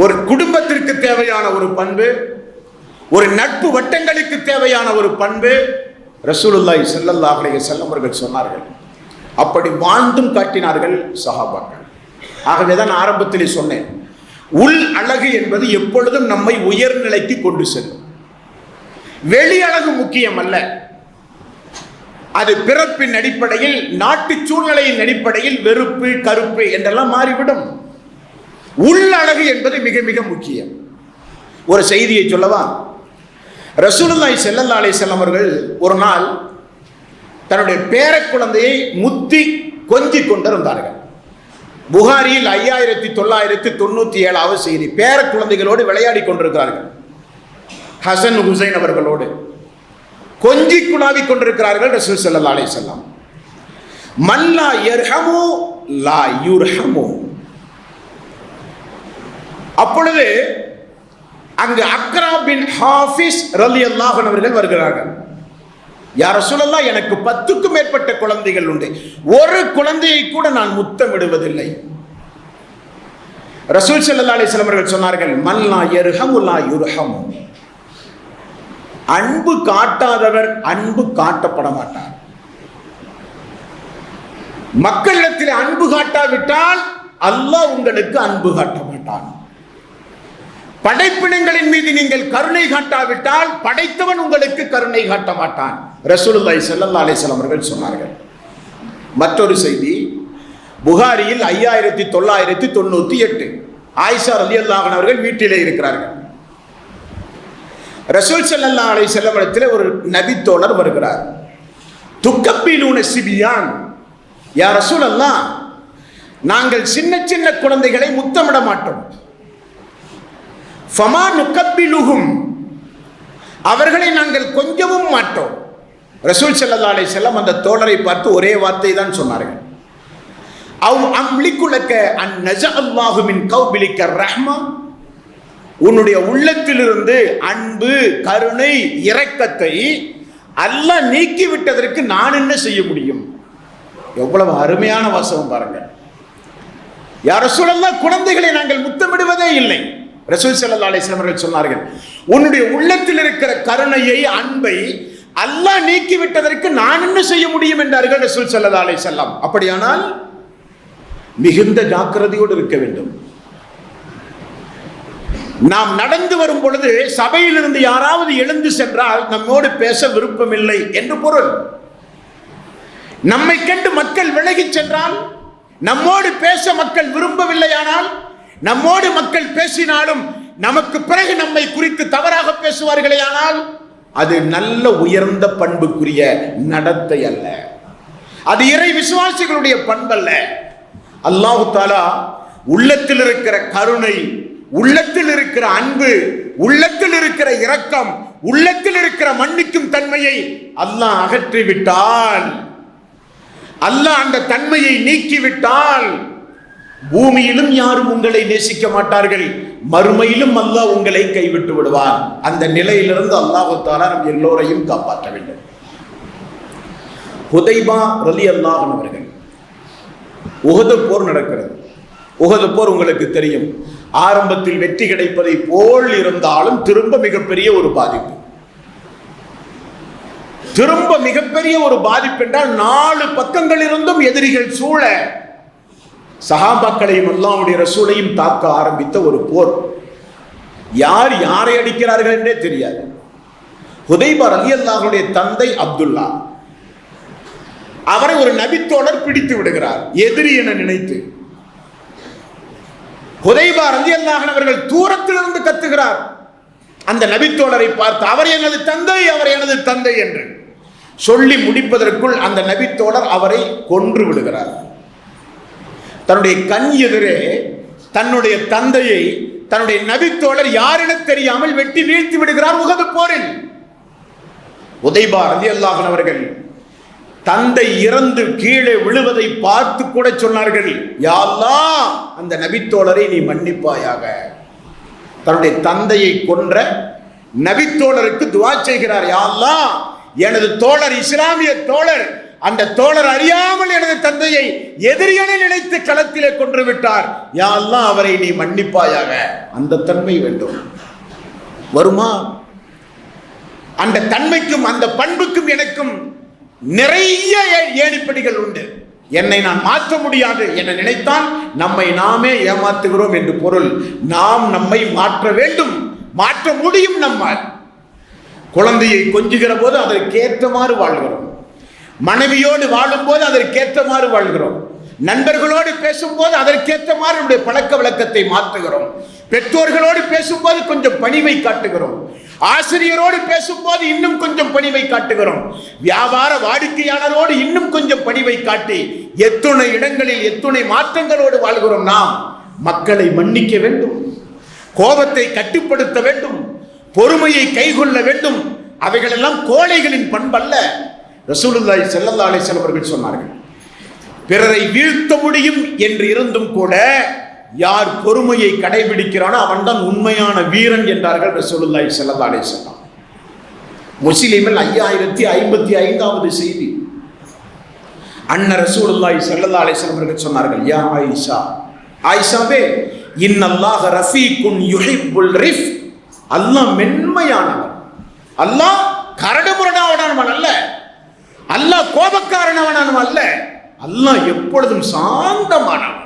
ஒரு குடும்பத்திற்கு தேவையான ஒரு பண்பு, ஒரு நட்பு வட்டங்களுக்கு தேவையான ஒரு பண்பு ரசூலுல்லாஹி ஸல்லல்லாஹு அலைஹி வஸல்லம் அவர்கள் சொன்னார்கள். அப்படி வாழ்ந்தும் காட்டினார்கள் சஹாபாக்கள். ஆகவேதான் ஆரம்பத்திலே சொன்னேன், உள் அழகு என்பது எப்பொழுதும் நம்மை உயர்நிலைக்கு கொண்டு செல்லும். வெளி அழகு முக்கியம் அல்ல. அது பிறப்பின் அடிப்படையில், நாட்டு சூழ்நிலையின் அடிப்படையில் வெறுப்பு, கருப்பு என்றெல்லாம் மாறிவிடும். உள் அழகு என்பது மிக மிக முக்கியம். ஒரு செய்தியை சொல்லவா? ரசூலுல்லாஹி ஸல்லல்லாஹு அலைஹி வஸல்லம் அவர்கள் ஒரு நாள் தன்னுடைய பேர குழந்தையை முத்தி கொஞ்சிக் கொண்டிருந்தார்கள். புகாரியில் 5997வது செய்தி. பேர குழந்தைகளோடு விளையாடி கொண்டிருக்கிறார்கள். ஹசன் ஹுசைன் அவர்களோடு கொஞ்சி குழாவிக் கொண்டிருக்கிறார்கள் ரசூல் ஸல்லல்லாஹு அலைஹி வஸல்லம். மல்லா யர்ஹமு லா யுர்ஹமு. அப்பொழுது அங்கு அக்ரா பின் ஹாஃபிஸ் ரலியல்லாஹு அன்ஹு அவர்கள் வருகிறார்கள். யா ரசூலல்லாஹ், எனக்கு 10க்கும் மேற்பட்ட குழந்தைகள் உண்டு, ஒரு குழந்தையை கூட நான் முத்தமிடுவதில்லை. ரசூல் ஸல்லல்லாஹு அலைஹி வஸல்லம் அவர்கள் சொன்னார்கள், மல்லா யர்ஹமு லா யுர்ஹமு. அன்பு காட்டாதவர் அன்பு காட்டப்பட மாட்டார். மக்களிடத்தில் அன்பு காட்டாவிட்டால் அல்லாஹ் உங்களுக்கு அன்பு காட்ட மாட்டான். படைப்பினங்களின் மீது நீங்கள் கருணை காட்டாவிட்டால் படைத்தவன் உங்களுக்கு கருணை காட்ட மாட்டான். ரசூலுல்லாஹி ஸல்லல்லாஹு அலைஹி வஸல்லம் அவர்கள் சொன்னார்கள். மற்றொரு செய்தி புகாரியில் 5998. ஆயிஷா ரலியல்லாஹு அன்ஹா அவர்கள் வீட்டிலே இருக்கிறார்கள். ரசூல் ஸல்லல்லாஹு அலைஹி வஸல்லம் இடத்தில் ஒரு நபி தோழர் வருகிறார். துக்கப்பிலூன சிபியான், யா ரசூலல்லாஹ், நாங்கள் சின்ன சின்ன குழந்தைகளை முத்தமிட மாட்டோம். ஃபமா நுக்கப்பிலுஹும், அவர்களை நாங்கள் கொஞ்சவும் மாட்டோம். ரசூல் ஸல்லல்லாஹு அலைஹி வஸல்லம் அந்த தோழரை பார்த்து ஒரே வார்த்தை தான் சொன்னார்கள். அவ் அம்லிகுலக அன் நஜஅல்லாஹு மின் கௌபிலிக ரஹ்மா, உன்னுடைய உள்ளத்திலிருந்து அன்பு, கருணை, இரக்கத்தை அல்லாஹ் நீக்கி விட்டதற்கு நான் என்ன செய்ய முடியும்? எவ்வளவு அருமையான வாசகம் பாருங்க. யா ரசூலல்லாஹ், குழந்தைகளை நாங்கள் முத்தமிடுவதே இல்லை. ரசூல் ஸல்லல்லாஹு அலைஹி வஸல்லம் அவர்கள் சொன்னார்கள், உன்னுடைய உள்ளத்தில் இருக்கிற கருணையை, அன்பை அல்லாஹ் நீக்கி விட்டதற்கு நான் என்ன செய்ய முடியும் என்றார்கள் ரசூல் ஸல்லல்லாஹு அலைஹி வஸல்லம். அப்படியானால் மிகுந்த ஜாக்கிரதையோடு இருக்க வேண்டும். நாம் நடந்து வரும் பொழுது சபையிலிருந்து யாராவது எழுந்து சென்றால் நம்மோடு பேச விருப்பமில்லை என்று பொருள். நம்மை கண்டு மக்கள் விலகி சென்றால், நம்மோடு பேச மக்கள் விரும்பவில்லையானால், நம்மோடு மக்கள் பேசினாலும் நமக்கு பிறகு நம்மை குறித்து தவறாக பேசுவார்களே ஆனால், அது நல்ல உயர்ந்த பண்புக்குரிய நடத்தை அல்ல. அது இறை விசுவாசிகளுடைய பண்பல்ல. அல்லாஹ் தஆலா உள்ளத்தில் இருக்கிற கருணை, உள்ளத்தில் இருக்கிற அன்பு, உள்ளத்தில் இருக்கிற இரக்கம், உள்ளத்தில் இருக்கிற மன்னிக்கும் தன்மையை அல்லாஹ் அகற்றிவிட்டால், அல்லாஹ் அந்த தன்மையை நீக்கிவிட்டால், பூமியிலும் யாரும் உங்களை நேசிக்க மாட்டார்கள், மறுமையிலும் அல்லாஹ் உங்களை கைவிட்டு விடுவான். அந்த நிலையிலிருந்து அல்லாஹ் தஆலா நம் எல்லோரையும் காப்பாற்ற வேண்டும். ஹுதைபா ரலியல்லாஹு அன்ஹு அவர்கள், உஹது போர் நடக்கிறது. உஹது போர் உங்களுக்கு தெரியும், ஆரம்பத்தில் வெற்றி கிடைப்பதை போல் இருந்தாலும் திரும்ப மிகப்பெரிய ஒரு பாதிப்பு. திரும்ப மிகப்பெரிய ஒரு பாதிப்பு என்றால் 4 பக்கங்கள் இருந்தும் எதிரிகள் சூழ சஹாபாக்களையும் அல்லாஹ்வுடைய ரசூலையும் தாக்க ஆரம்பித்த ஒரு போர். யார் யாரை அடிக்கிறார்கள் என்றே தெரியாது. ஹுதைபா ரலியல்லாஹுடைய தந்தை அப்துல்லா, அவரை ஒரு நபித்தோழர் பிடித்து விடுகிறார், எதிரி என நினைத்து. ஹுதைபா ரலியல்லாஹு அவர்கள் தூரத்திலிருந்து கத்துகிறார் அந்த நபித்தோழரை பார்த்து, அவர் எனது தந்தை, அவர் எனது தந்தை என்று சொல்லி முடிப்பதற்குள் அந்த நபித்தோழர் அவரை கொன்று விடுகிறார். தன்னுடைய கண் எதிரே தன்னுடைய தந்தையை தன்னுடைய நபித்தோழர் யார் என தெரியாமல் வெட்டி வீழ்த்தி விடுகிறார் உஹது போரில். ஹுதைபா ரலியல்லாஹு அவர்கள் தந்தை இறந்து கீழே விழுவதை பார்த்து கூட சொன்னார்கள், யா அல்லாஹ், அந்த நபித்தோழரை நீ மன்னிப்பாயாக. தன்னுடைய தந்தையை கொன்ற நபித்தோழருக்கு துஆ செய்கிறார், யா அல்லாஹ், எனது தோழர் இஸ்லாமிய தோழர், அந்த தோழர் அறியாமல் எனது தந்தையை எதிரியனை நினைத்து களத்திலே கொன்று விட்டார், யா அல்லாஹ், அவரை நீ மன்னிப்பாயாக. அந்த தன்மை வேண்டும். வருமா? அந்த தன்மைக்கும் அந்த பண்புக்கும் எனக்கும் நிறைய ஏணிப்படிகள் உண்டு. என்னை நான் மாற்ற முடியாது என நினைத்தால் நம்மை நாமே ஏமாத்துகிறோம் என்று பொருள். நாம் நம்மை மாற்ற வேண்டும், மாற்ற முடியும். நம்மால் குழந்தையை கொஞ்சுகிற போது அதற்கேற்றமாறு வாழ்கிறோம், மனைவியோடு வாழும் போது அதற்கேற்றமாறு வாழ்கிறோம், நண்பர்களோடு பேசும்போது அதற்கேற்றமாறு நம்முடைய பழக்க வழக்கத்தை மாற்றுகிறோம், பெற்றோர்களோடு பேசும்போது கொஞ்சம் பணிவை காட்டுகிறோம், ஆசிரியரோடு பேசும்போது இன்னும் கொஞ்சம் பணிவை காட்டுகிறோம், வியாபார வாடிக்கையாளரோடு இன்னும் கொஞ்சம் பணிவை காட்டி எத்துணை இடங்களில் எத்துணை மாற்றங்களோடு வாழ்கிறோம். நாம் மக்களை மன்னிக்க வேண்டும், கோபத்தை கட்டுப்படுத்த வேண்டும், பொறுமையை கைகொள்ள வேண்டும். அவைகளெல்லாம் கோழைகளின் பண்பல்ல. ரசூலுல்லாஹி ஸல்லல்லாஹு அலைஹி வஸல்லம் அவர்கள் சொன்னார்கள், பிறரை வீழ்த்த முடியும் என்று இருந்தும் கூட யார் பொறுமையை கடைபிடிக்கிறானோ அவன்தான் உண்மையான வீரன் என்றார்கள் ரசூலுல்லாஹி ஸல்லல்லாஹு அலைஹி வஸல்லம். முஸ்லிமில் 5055வது செய்தி. அன்ன ரசூலுல்லாஹி ஸல்லல்லாஹு அலைஹி வஸல்லம் அவர்கள் சொன்னார்கள், யா ஆயிஷா, ஆயிஷாவே, இன்னல்லாஹ ரஃபீகுன் யுஹிப்புல் ரிஃப், அல்லாஹ் மென்மையானவன். அல்லாஹ் கரடுமுரடானவன் அல்ல, அல்லாஹ் கோபக்காரனவன் அல்ல, அல்லாஹ் எப்பொழுதும் சாந்தமானவன்,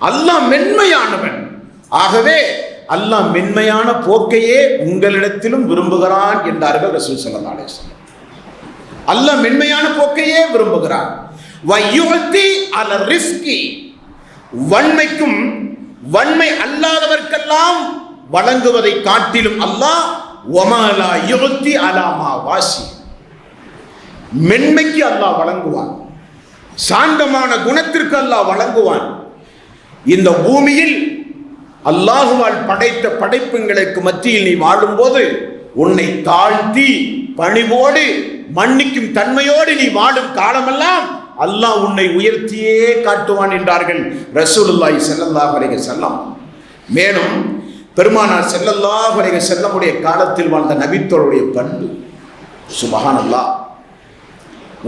அல்லாஹ் மென்மையானவன். ஆகவே அல்லாஹ் மென்மையான போக்கையே உங்களிடத்திலும் விரும்புகிறான் என்றார்கள் ரசூல் ஸல்லல்லாஹு அலைஹி வஸல்லம். அல்லாஹ் மென்மையான போக்கையே விரும்புகிறான். வயுதி அல ரிஸ்கி, வன்மைக்கும் வன்மை அல்லாதவர்க்கெல்லாம் வழங்குவதை காட்டிலும் அல்லாஹ் வமா லா யுத்தி அலா மா வாசி. மென்மைக்கு அல்லாஹ் வழங்குவான், சாந்தமான குணத்திற்கு அல்லாஹ் வழங்குவான். இந்த பூமியில் அல்லாஹுவால் படைத்த படைப்புங்களுக்கு மத்தியில் நீ வாழும்போது உன்னை தாழ்த்தி பணிவோடு மன்னிக்கும் தன்மையோடு நீ வாழும் காலமெல்லாம் அல்லாஹ் உன்னை உயர்த்தியே காட்டுவான் என்றார்கள் ரசூலுல்லாஹி ஸல்லல்லாஹு அலைஹி வஸல்லம். மேலும் பெருமானார் ஸல்லல்லாஹு அலைஹி வஸல்லமுடைய காலத்தில் வாழ்ந்த நபித்தோருடைய பண்பு சுப்ஹானல்லாஹ்.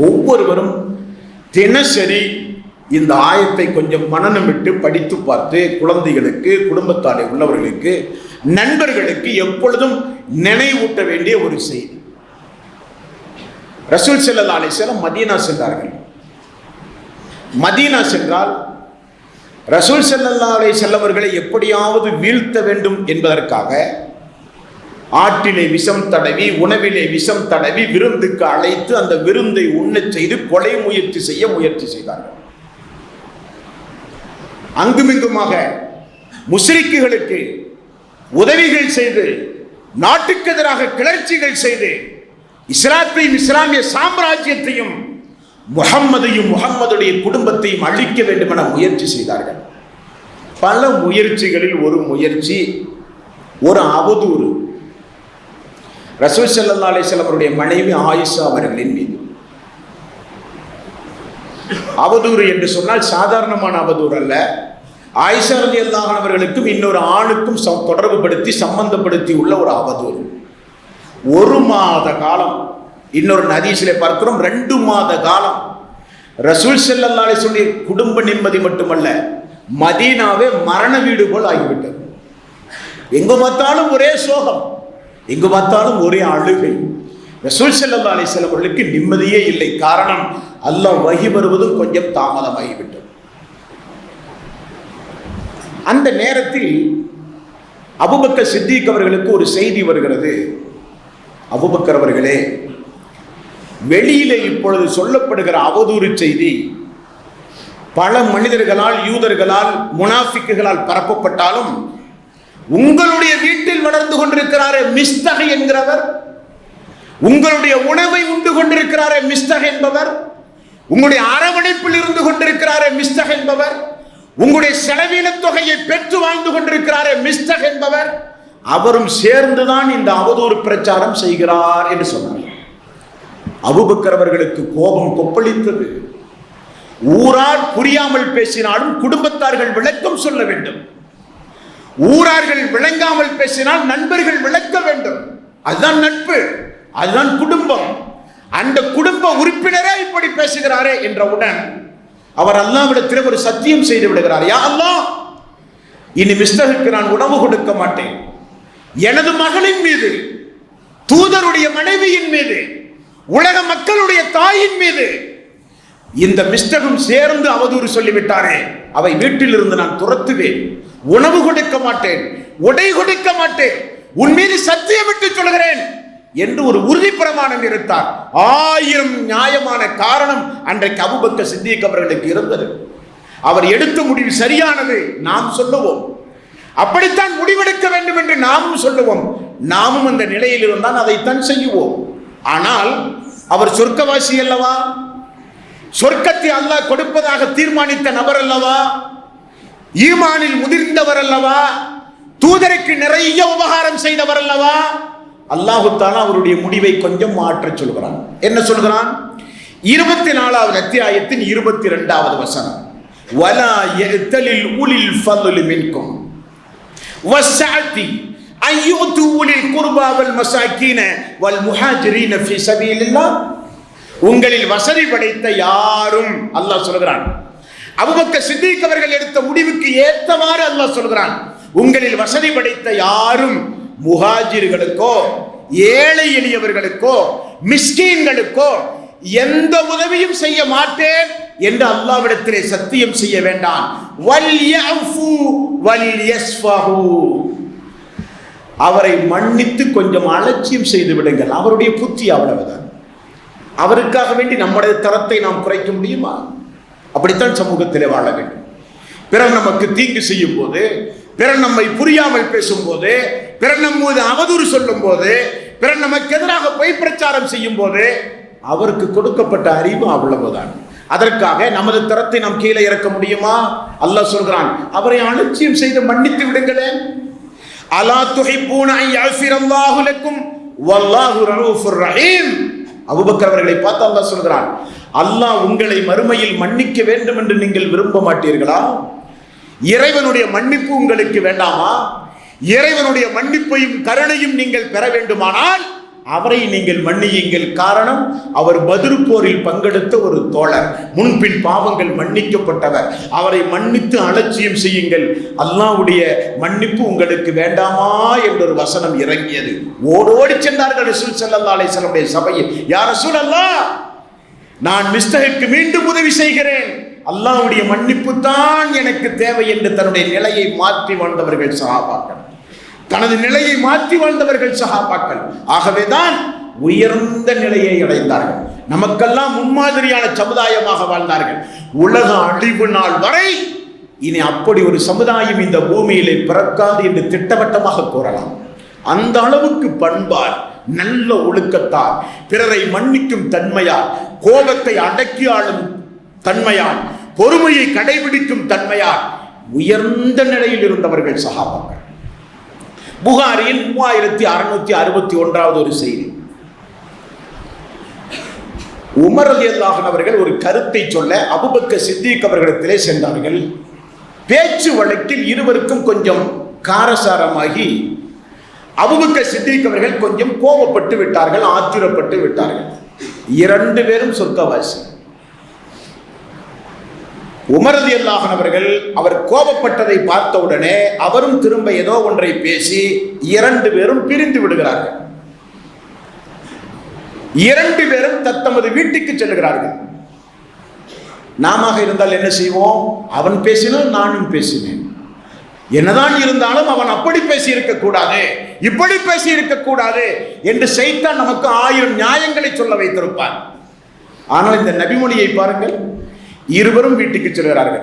ஒவ்வொருவரும் தினசரி இந்த ஆயத்தை கொஞ்சம் மனனமிட்டு படித்து பார்த்து குழந்தைகளுக்கு, குடும்பத்தாலே உள்ளவர்களுக்கு, நண்பர்களுக்கு எப்பொழுதும் நினைவூட்ட வேண்டிய ஒரு செய்தி. ரசூல் ஸல்லல்லாஹு அலைஹி வஸல்லம் மதீனா சென்றார்கள். மதீனா சென்றால் ரசூல் ஸல்லல்லாஹு அலைஹி வஸல்லம் அவர்களை எப்படியாவது வீழ்த்த வேண்டும் என்பதற்காக ஆற்றிலே விஷம் தடவி, உணவிலே விஷம் தடவி, விருந்துக்கு அழைத்து அந்த விருந்தை உண்ணச் செய்து கொலை முயற்சி செய்தார்கள். அங்குமிங்குமாக முஸ்லிக்குகளுக்கு உதவிகள் செய்து, நாட்டுக்கு எதிராக கிளர்ச்சிகள் செய்து, இஸ்லாத்தையும் இஸ்லாமிய சாம்ராஜ்யத்தையும் முஹம்மதையும் முஹம்மதுடைய குடும்பத்தையும் அழிக்க வேண்டும் என முயற்சி செய்தார்கள். பல முயற்சிகளில் ஒரு முயற்சி, ஒரு அவதூறு ரசூல் ஸல்லல்லாஹு அலைஹி வஸல்லம் அவருடைய மனைவி ஆயிஷா அவர்களின் மீது. அவதூறு என்று சொன்னால் சாதாரணமான அவதூறு அல்ல. ஆயிஷா ரலியல்லாஹு அன்ஹா அவர்களுக்கும் இன்னொரு ஆணுக்கும் தொடர்பு படுத்தி சம்பந்தப்படுத்தி உள்ள ஒரு அவதூறு. 1 மாத காலம், இன்னொரு ஹதீஸிலே பார்க்கிறோம் 2 மாத காலம் ரசூல் ஸல்லல்லாஹு அலைஹி வஸல்லம் குடும்ப நிம்மதி மட்டுமல்ல, மதீனாவே மரண வீடு போல் ஆகிவிட்டது. எங்கு பார்த்தாலும் ஒரே சோகம், எங்கு பார்த்தாலும் ஒரே அழுகை. ரசூல் ஸல்லல்லாஹு அலைஹி வஸல்லம் அவர்களுக்கு நிம்மதியே இல்லை. காரணம், அல்லாஹ் வஹி வருவதும் கொஞ்சம் தாமதமாகிவிட்டது. அந்த நேரத்தில் அபூபக்கர் சித்திக் அவர்களுக்கு ஒரு செய்தி வருகிறது. அபூபக்கர் அவர்களே, வெளியிலே இப்பொழுது சொல்லப்படுகிற அவதூறு செய்தி பல மனிதர்களால், யூதர்களால், முனாஃபிக்குகளால் பரப்பப்பட்டாலும் உங்களுடைய வீட்டில் வளர்ந்து கொண்டிருக்கிறாரே மிஸ்தஹ் என்கிறவர், உங்களுடைய உணவை உண்டு கொண்டிருக்கிறாரே மிஸ்தஹ் என்பவர், உங்களுடைய அரவணைப்பில் இருந்து கொண்டிருக்கிறாரே மிஸ்தஹ் என்பவர், உங்களுடைய செலவீன தொகையை பெற்று வாழ்ந்து கொண்டிருக்கிறாரே மிஸ்தஹ் என்பவர், அவரும் சேர்ந்துதான் இந்த அவதூறு பிரச்சாரம் செய்கிறார் என்று சொன்னார். அபூபக்கர் அவர்களுக்கு கோபம் கொப்பளித்தது. ஊரார் புரியாமல் பேசினாலும் குடும்பத்தார்கள் விளக்கம் சொல்ல வேண்டும். ஊரார்கள் விளங்காமல் பேசினால் நண்பர்கள் விளக்க வேண்டும். அதுதான் நட்பு, அதுதான் குடும்பம். அந்த குடும்ப உறுப்பினரே இப்படி பேசுகிறாரே என்றவுடன் அவர் அல்லாஹ்விடத்தில் ஒரு சத்தியம் செய்து விடுகிறார். யா அல்லாஹ், இனி மிஸ்தகுக்கு நான் உணவு கொடுக்க மாட்டேன். எனது மகளின் மீது, தூதருடைய மனைவியின் மீது, உலக மக்களுடைய தாயின் மீது இந்த மிஸ்தகம் சேர்ந்து அவதூறு சொல்லிவிட்டாரே, அவை வீட்டில் இருந்து நான் துரத்துவேன். உணவு கொடுக்க மாட்டேன், உடை கொடுக்க மாட்டேன், உன் மீது சத்தியமிட்டு சொல்கிறேன் என்று ஒரு உறுதி பிரமாணம் எடுத்தார். 1000 நியாயமான காரணம் அன்றைக்கு அபூபக்கர் சித்திக் அவர்களுக்கு இருந்தது. அவர் எடுத்த முடிவு சரியானது, நாம் சொல்லுவோம். அப்படித்தான் முடிவெடுக்க வேண்டும் என்று நாமும் சொல்லுவோம். நாமும் அந்த நிலையில் இருந்தால் அதைத்தான் செய்வோம். ஆனால் அவர் சொர்க்கவாசி அல்லவா, சொர்க்கத்தை அல்லாஹ் கொடுப்பதாக தீர்மானித்த நபர் அல்லவா, ஈமானில் முதிர்ந்தவர் அல்லவா, தூதருக்கு நிறைய உபகாரம் செய்தவர் அல்லவா. அல்லாஹு தஆலா அவருடைய முடிவை கொஞ்சம் மாற்ற சொல்கிறான். என்ன சொல்கிறான்? 24வது அத்தியாயத்தின் 22வது வசனம், வலா யஅ்தலில் உலில் ஃபضل மின்கும் வஸ்ஸஅதி அய்யூது உலில் குர்பா வல் மசாகீன வல் முஹாஜிரீன ஃபீ ஸபீலில்லாஹ். உங்களில் வசதி படைத்த யாரும், அல்லாஹ் சொல்கிறான், அபூபக்கர் சித்திக் அவர்கள் எடுத்த முடிவுக்கு ஏற்றவாறு அல்லாஹ் சொல்கிறான், உங்களில் வசதி படைத்த யாரும் முஹாஜிர்களுக்கோ, ஏழை எளியவர்களுக்கோ, மிஸ்கீன்களுக்கோ எந்த உதவியும் செய்ய மாட்டேன் என்று அல்லாஹ்விடத்திலே சத்தியம் செய்ய வேண்டாம். வல் யஃபு வல் யஸ்ஃபஹு, அவரை மன்னித்து கொஞ்சம் அலட்சியம் செய்து விடுங்கள். அவருடைய புத்தி அவ்வளவுதான். அவருக்காக வேண்டி நம்முடைய தரத்தை நாம் குறைக்க முடியுமா? அப்படித்தான் சமூகத்திலே வாழ வேண்டும். பிறர் நமக்கு தீங்கு செய்யும் போது, பிறர் நம்மை புரியாமல் பேசும்போது, பிறர் நம்மோது அவதூறு சொல்லும் போது, பிறர் நமக்கு எதிராக பொய் பிரச்சாரம் செய்யும் போது அவருக்கு கொடுக்கப்பட்ட அறிவு அவ்வளவுதான். அதற்காக நமது தரத்தை நாம் கீழே இறக்க முடியுமா? அல்லாஹ் சொல்கிறான், அவரை அலட்சியம் செய்து மன்னித்து விடுங்களேன். அலா துஹிப்பூன அன் யஃபிரல்லாஹு லக்கும் வல்லாஹு ரഊஃபுர் ரஹீம். அபூபக்கர் அவர்களை பார்த்து அல்லாஹ் சொல்கிறான், அல்லாஹ் உங்களை மறுமையில் மன்னிக்க வேண்டும் என்று நீங்கள் விரும்ப மாட்டீர்களா? இறைவனுடைய மன்னிப்பு உங்களுக்கு வேண்டாமா? இறைவனுடைய மன்னிப்பையும் கருணையும் நீங்கள் பெற வேண்டுமானால் அவரை நீங்கள் மன்னியுங்கள். காரணம், அவர் பத்ர் போரில் பங்கெடுத்த ஒரு தோழர், முன்பின் பாவங்கள் மன்னிக்கப்பட்டவர். அவரை மன்னித்து அலட்சியம் செய்யுங்கள், அல்லாஹ்வுடைய மன்னிப்பு உங்களுக்கு வேண்டாமா என்ற ஒரு வசனம் இறங்கியது. ஓடோடி சென்றார்கள் ரசூல் ஸல்லல்லாஹு அலைஹி வஸல்லம் சபையில். யா ரசூலல்லாஹ், நான் மிஸ்டருக்கு மீண்டும் உதவி செய்கிறேன், அல்லாஹ்வுடைய மன்னிப்பு தான் எனக்கு தேவை என்று தன்னுடைய நிலையை மாற்றி வாழ்ந்தவர்கள் சஹாபாக்கள். தனது நிலையை மாற்றி வாழ்ந்தவர்கள் சஹாபாக்கள். ஆகவேதான் உயர்ந்த நிலையை அடைந்தார்கள். நமக்கெல்லாம் முன்மாதிரியான சமுதாயமாக வாழ்ந்தார்கள். உலக அழிவு நாள் வரை இனி அப்படி ஒரு சமுதாயம் இந்த பூமியிலே பிறக்காது என்று திட்டவட்டமாக கூறலாம். அந்த அளவுக்கு பண்பால், நல்ல ஒழுக்கத்தால், பிறரை மன்னிக்கும் தன்மையால், கோபத்தை அடக்கி ஆளும் தன்மையால், பொறுமையை கடைபிடிக்கும் தன்மையால் உயர்ந்த நிலையில் இருந்தவர்கள் சஹாபாக்கள். புகாரியில் 3661வது ஒரு செய்தி. உமர் ரலியல்லாஹு அன்ஹு அவர்கள் ஒரு கருத்தை சொல்ல அபூபக்கர் சித்திக் அவர்களிடத்திலே சென்றார்கள். பேச்சு வழக்கில் இருவருக்கும் கொஞ்சம் காரசாரமாகி அபூபக்கர் சித்திக் அவர்கள் கொஞ்சம் கோபப்பட்டு விட்டார்கள், ஆத்திரப்பட்டு விட்டார்கள். 2 பேரும் சொர்க்கவாசி. உமர் ரலியல்லாஹு அன்ஹு அவர்கள் அவர் கோபப்பட்டதை பார்த்தவுடனே அவரும் திரும்ப ஏதோ ஒன்றை பேசி 2 பேரும் பிரிந்து விடுகிறார்கள். 2 பேரும் தத்தமது வீட்டுக்கு செல்கிறார்கள். நாம இருந்தால் என்ன செய்வோம்? அவன் பேசினால் நானும் பேசினேன், என்னதான் இருந்தாலும் அவன் அப்படி பேசி இருக்க கூடாது, இப்படி பேசி இருக்க கூடாது என்று சைத்தான் நமக்கு 1000 நியாயங்களை சொல்ல வைத்திருப்பான். ஆனால் இந்த நபிமொழியை பாருங்கள், இருவரும் வீட்டுக்கு செல்கிறார்கள்.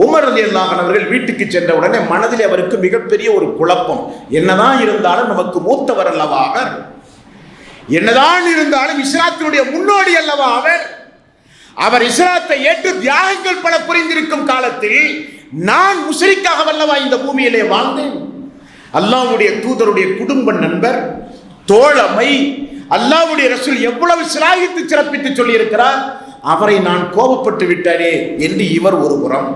உமர் ரலியல்லாஹு அன்ஹு அவர்கள் வீட்டுக்கு சென்ற உடனே மனதில் அவருக்கு மிகப்பெரிய ஒரு குழப்பம். என்னதான் இருந்தாலும் நமக்கு மூத்தவர் அல்லவா அவர், என்னதான் இருந்தாலும் இஸ்லாத்தினுடைய முன்னோடி அல்லவா அவர். அவர் இஸ்லாத்தை ஏற்று தியாகங்கள் பல புரிந்திருக்கும் காலத்தில் நான் முஸ்லிக்காக வல்லவா இந்த பூமியிலே வாழ்ந்தேன். அல்லாஹ்வுடைய தூதருடைய குடும்ப நண்பர், தோழமை, அல்லாஹ்வுடைய ரசூல் எவ்வளவு சிலாகித்து சிறப்பித்து சொல்லி இருக்கிறார். அவரை நான் கோபப்பட்டு விட்டாரே என்று இவர் ஒரு புறம்.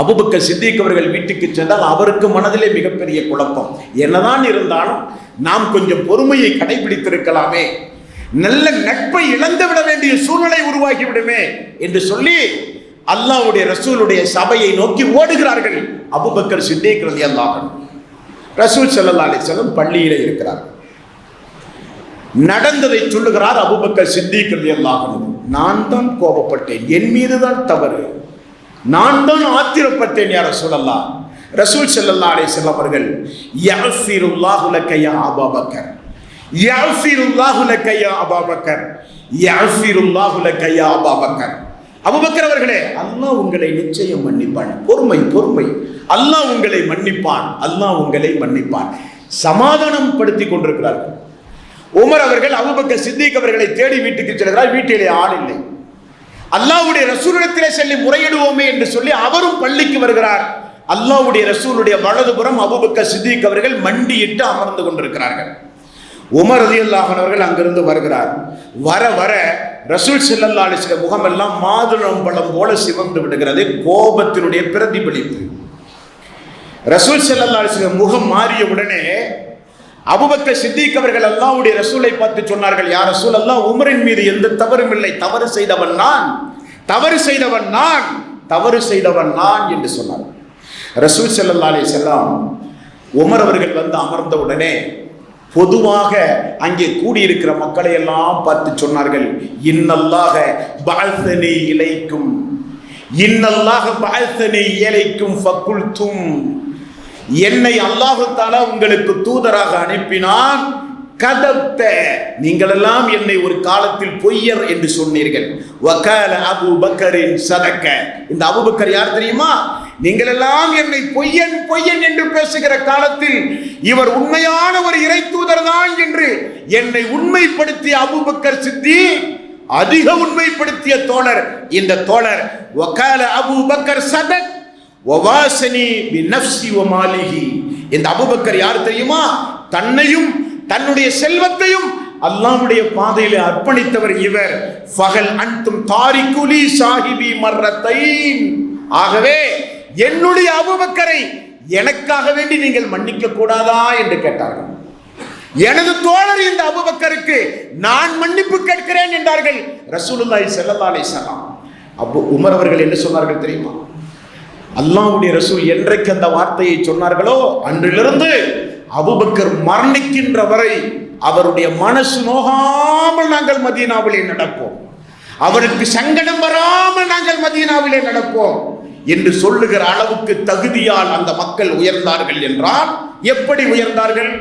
அபூபக்கர் சித்திக் அவர்கள் வீட்டுக்கு சென்றால் அவருக்கு மனதிலே மிகப்பெரிய குழப்பம். என்னதான் இருந்தாலும் நாம் கொஞ்சம் பொறுமையை கடைபிடித்திருக்கலாமே, நல்ல நட்பை இழந்துவிட வேண்டிய சூழ்நிலை உருவாகிவிடுமே என்று சொல்லி அல்லாஹ்வுடைய ரசூலுடைய சபையை நோக்கி ஓடுகிறார்கள். அபூபக்கர் சித்திக் ரலியல்லாஹு அன்ஹு. ரசூல் ஸல்லல்லாஹு அலைஹி வஸல்லம் பள்ளியிலே இருக்கிறார். நடந்ததை சொல்லுகிறார் அபூபக்கர் சித்திக் ரலியல்லாஹு அன்ஹு. நான் தான் கோபப்பட்டேன், என் மீது தான் தவறு, நான் தான் ஆத்திரப்பட்டேன் யா ரசூலல்லாஹ். ரசூல் ஸல்லல்லாஹு அலைஹி வஸல்லம் அவர்கள் யஃபிருல்லாஹு லக யா அபூபக்கர், யஃபிருல்லாஹு லக யா அபூபக்கர், யஃபிருல்லாஹு லக யா அபூபக்கர். அபூபக்கர் அவர்களே, அல்லாஹ் உங்களை நிச்சயம் மன்னிப்பான், பொறுமை பொறுமை, அல்லாஹ் உங்களை மன்னிப்பான், அல்லாஹ் உங்களை மன்னிப்பான். சமாதானம் படுத்தி கொண்டிருக்கிறார்கள். உமர் அவர்கள் அபூபக்கர் சித்திக் அவர்களை தேடி வீட்டுக்கு செல்கிறார். வீட்டிலே ஆள் இல்லை. அல்லாஹ்வுடைய ரசூலிடத்திலே செல்லி முறையிடுவோமே என்று சொல்லி அவரும் பள்ளிக்கு வருகிறார். அல்லாஹ்வுடைய ரசூலுடைய வலதுபுறம் அபூபக்கர் சித்திக் அவர்கள் மண்டியிட்டு அமர்ந்து கொண்டிருக்கிறார்கள். உமர் ரலியல்லாஹு அன்ஹு அவர்கள் அங்கிருந்து வருகிறார். வர வர ரசூல் ஸல்லல்லாஹு அலைஹி வஸல்லம் முகமெல்லாம் மாதுளம்பழம் போல சிவந்து விடுகிறது. கோபத்தினுடைய பிரதிபலிப்பு. ரசூல் ஸல்லல்லாஹு அலைஹி வஸல்லம் முகம் மாறிய உடனே அபூபக்கர் சித்திக் அவர்கள் அல்லாஹ்வுடைய ரசூலை பார்த்து சொன்னார்கள், யா ரசூலல்லாஹ், உமரின் மீது எந்த தவறும் இல்லை, தவறு செய்தவன் நான், தவறு செய்தவன் நான், தவறு செய்தவன் நான் என்று சொன்னார். ரசூல் ஸல்லல்லாஹு அலைஹி வஸல்லம் உமர் அவர்கள் வந்து அமர்ந்த உடனே பொதுவாக அங்கே கூடியிருக்கிற மக்களை எல்லாம் பார்த்து சொன்னார்கள், இன்னல்லாஹ பஅஸனி இலைக்கும், இன்னல்லாஹ பஅஸனி இலைக்கும் ஃபகுல்தும், என்னை அல்லாஹ் தஆலா உங்களுக்கு தூதராக அனுப்பினான், கதப்த, நீங்கள் எல்லாம் என்னை ஒரு காலத்தில் பொய்யர் என்று சொன்னீர்கள். வகால அபூ பக்கரின் சதக்க, இந்த அபூபக்கர் யார் தெரியுமா? நீங்கள் எல்லாம் என்னை பொய்யன் பொய்யன் என்று பேசுகிற காலத்தில் இவர் உண்மையான ஒரு இறை தூதர் தான் என்று என்னை உண்மைப்படுத்திய அபூபக்கர் சித்தீக், அதிக உண்மைப்படுத்திய தோழர் இந்த தோழர். வகால அபூ பக்கர் சதக் வவாசனி பினஃப்ஸி வமாலிஹி, இந்த அபூபக்கர் யார் தெரியுமா? தன்னையும் தன்னுடைய செல்வத்தையும் அல்லாஹ்வுடைய பாதையிலே அர்ப்பணித்தவர் இவர். ஃபகல் அன்தும் தாரிகுலி சாஹிபி மர்ரத்தைன், ஆகவே என்னுடைய அபூபக்கரை எனக்காக வேண்டி நீங்கள் மன்னிக்க கூடாதா என்று கேட்டார்கள். எனது தோழர் இந்த அபூபக்கருக்கு நான் மன்னிப்பு கேட்கிறேன் என்றார்கள் ரசூலுல்லாஹி ஸல்லல்லாஹு அலைஹி வஸல்லம். உமர் அவர்கள் என்ன சொன்னார்கள் தெரியுமா? அல்லாஹ்வுடைய ரசூல் என்றைக்கு அந்த வார்த்தையை சொன்னார்களோ அன்றிலிருந்து அபூபக்கர் மரணிக்கின்ற வரை அவருடைய மனசு நோகாமல் நாங்கள் மதீனாவிலே நடப்போம், அவருக்கு சங்கடம் வராமல் நாங்கள் மதீனாவிலே நடப்போம் என்று சொல்லுகிற அளவுக்கு தகுதியால் அந்த மக்கள் உயர்ந்தார்கள். என்றால் எப்படி உயர்ந்தார்கள்?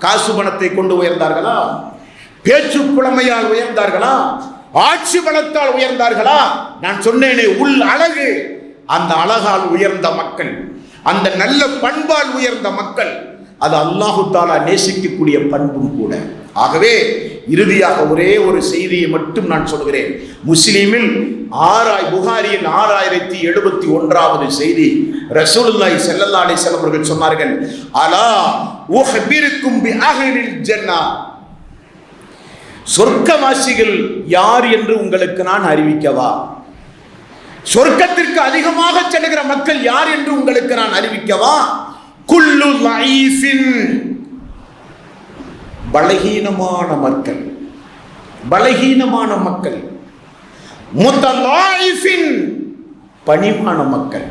காசு பணத்தை கொண்டு உயர்ந்தார்களா? பேச்சு புலமையால் உயர்ந்தார்களா? ஆட்சி பலத்தால் உயர்ந்தார்களா? நான் சொன்னேனே, உள் அழகு, அந்த அழகால் உயர்ந்த மக்கள், அந்த நல்ல பண்பால் உயர்ந்த மக்கள். அது அல்லாஹு தாலா நேசிக்கக்கூடிய பண்பும் கூட. ஆகவே இறுதியாக ஒரே ஒரு செய்தியை மட்டும் நான் சொல்கிறேன். முஸ்லிமில் புகாரியின் 6071வது செய்தி. ரசூலுல்லாஹி ஸல்லல்லாஹு அலைஹி வஸல்லம் அவர்கள் சொன்னார்கள், அலா உஹ்பிருக்கும் பி அஹ்லில் ஜன்னah, சொர்க்கவாசிகள் யார் என்று உங்களுக்கு நான் அறிவிக்கவா? சொர்க்கத்திற்கு அதிகமாக செல்லுகிற மக்கள் யார் என்று உங்களுக்கு நான் அறிவிக்கவா? குல்லு லைஃபின், பலகீனமான மக்கள், பலகீனமான மக்கள். முத்தலாயிஃபின், பணிவான மக்கள்,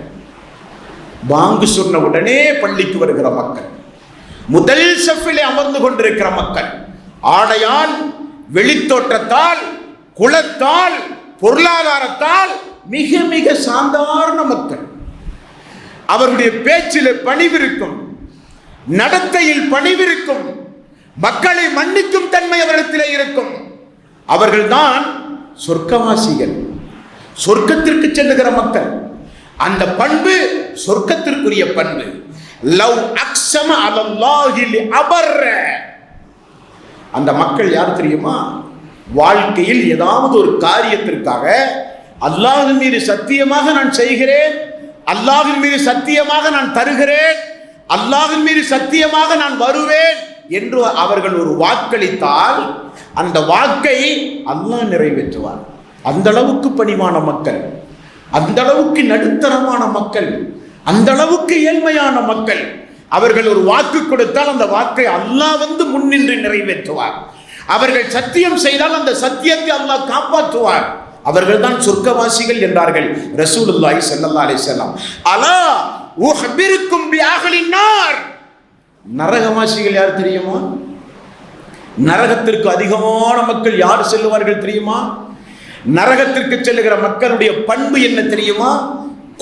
பாங்கு சொன்ன உடனே பள்ளிக்கு வருகிற மக்கள், முதல் சஃபிலே அமர்ந்து கொண்டிருக்கிற மக்கள், ஆடையால், வெளித்தோற்றத்தால், குலத்தால், பொருளாதாரத்தால் மிக மிக சாதாரண மக்கள். அவருடைய பேச்சில் பணிவிருக்கும், நடத்தையில் பணிவிருக்கும், மக்களை மன்னிக்கும் தன்மை அவரிடத்திலே இருக்கும். அவர்கள்தான் சொர்க்கவாசிகள், சொர்க்கத்திற்கு செல்லுகிற மக்கள். அந்த பண்பு சொர்க்கத்திற்குரிய பண்பு. லவ் அக்ஸம அலல்லாஹி அபர்ர, அந்த மக்கள் யார் தெரியுமா? வாழ்க்கையில் ஏதாவது ஒரு காரியத்திற்காக அல்லாஹ்வின் மீது சத்தியமாக நான் செய்கிறேன், அல்லாஹ்வின் மீது சத்தியமாக நான் தருகிறேன், அல்லாஹ்வின் மீது சத்தியமாக நான் வருவேன் என்று அவர்கள் ஒரு வாக்களித்தால் அந்த வாக்கை அல்லாஹ் நிறைவேற்றுவார். அந்த அளவுக்கு பணிவான மக்கள், அந்த அளவுக்கு நடுத்தரமான மக்கள், அந்த அளவுக்கு ஏழ்மையான மக்கள். அவர்கள் ஒரு வாக்கு கொடுத்தால் அந்த வாக்கை அல்லாஹ் வந்து முன்னின்று நிறைவேற்றுவார். அவர்கள் சத்தியம் செய்தால் அந்த சத்தியத்தை அல்லாஹ் காப்பாற்றுவார். அவர்கள் தான் சொர்க்கவாசிகள் என்றார்கள் ரசூலுல்லாஹி ஸல்லல்லாஹு அலைஹி வஸல்லம். அலா உஹ்பிருக்கும் பி அஹ்லின் நார், நரகவாசிகள் யார் தெரியுமா? நரகத்திற்கு அதிகமான மக்கள் யார் செல்லுவார்கள் தெரியுமா? நரகத்திற்கு செல்லுகிற மக்களுடைய பண்பு என்ன தெரியுமா?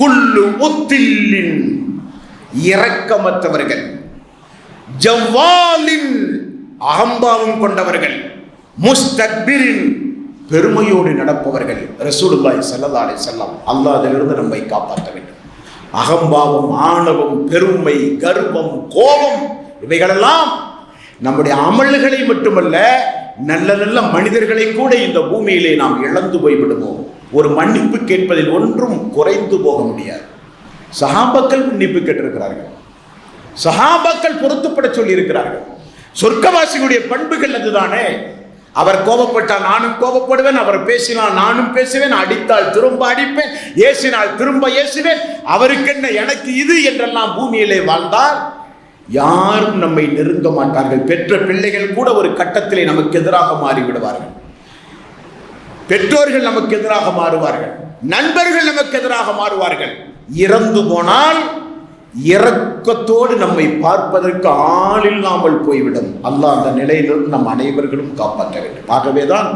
குல்லு முத்தில்லின், இரக்கமற்றவர்கள், ஜவ்வாலின், அகம்பாவம் கொண்டவர்கள், முஸ்தக்பிரின், பெருமையோடு நடப்பவர்கள். ரசூலுல்லாஹி ஸல்லல்லாஹு அலைஹி வஸல்லம் அல்லாஹ் அதிலிருந்து நம்மை காப்பாற்ற வேண்டும். அகம்பாவம், ஆணவம், பெருமை, கர்வம், கோபம், இவைகளெல்லாம் நம்முடைய அமல்களை மட்டுமல்ல, நல்ல நல்ல மனிதர்களை கூட இந்த பூமியிலே நாம் இழந்து போய்விடுவோம். ஒரு மன்னிப்பு கேட்பதில் ஒன்றும் குறைந்து போக முடியாது. சஹாபாக்கள் மன்னிப்பு கேட்டிருக்கிறார்கள், சஹாபாக்கள் பொருத்தப்பட சொல்லி இருக்கிறார்கள். சொர்க்கவாசிகளுடைய பண்புகள் அதுதானே. அவர் கோபப்பட்டால் நானும் கோபப்படுவேன், அவர் பேசினால் நானும் பேசுவேன், அடித்தால் திரும்ப அடிப்பேன், ஏசினால் திரும்ப ஏசுவேன், அவருக்கு என்ன எனக்கு இது என்றெல்லாம் பூமியிலே வாழ்ந்தால் யாரும் நம்மை நெருங்க மாட்டார்கள். பெற்ற பிள்ளைகள் கூட ஒரு கட்டத்திலே நமக்கு எதிராக மாறிவிடுவார்கள், பெற்றோர்கள் நமக்கு எதிராக மாறுவார்கள், நண்பர்கள் நமக்கு எதிராக மாறுவார்கள். இறந்து போனால் இரக்கத்தோடு நம்மை பார்ப்பதற்கு ஆள் இல்லாமல் போய்விடும். அல்லாஹ் அந்த நிலையிலிருந்து நம் அனைவர்களும் காப்பாற்ற வேண்டும். ஆகவேதான்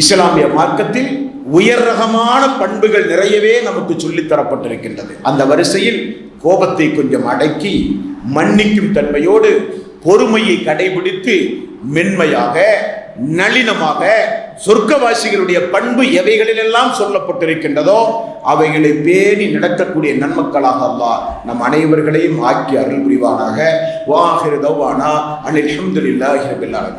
இஸ்லாமிய மார்க்கத்தில் உயர் ரகமான பண்புகள் நிறையவே நமக்கு சொல்லித்தரப்பட்டிருக்கின்றது. அந்த வரிசையில் கோபத்தை கொஞ்சம் அடக்கி, மன்னிக்கும் தன்மையோடு, பொறுமையை கடைபிடித்து, மென்மையாக, நளினமாக, சொர்க்கவாசிகளுடைய பண்பு எவைகளிலெல்லாம் சொல்லப்பட்டிருக்கின்றதோ அவைகளை பேணி நடக்கக்கூடிய நன்மக்களாக அல்லாஹ் நம் அனைவர்களையும் ஆக்கி அருள் புரிவானாக. வாஹிரு தவ்வானா அனில் ஹம்துலில்லாஹி ரப்பில் ஆலமீன்.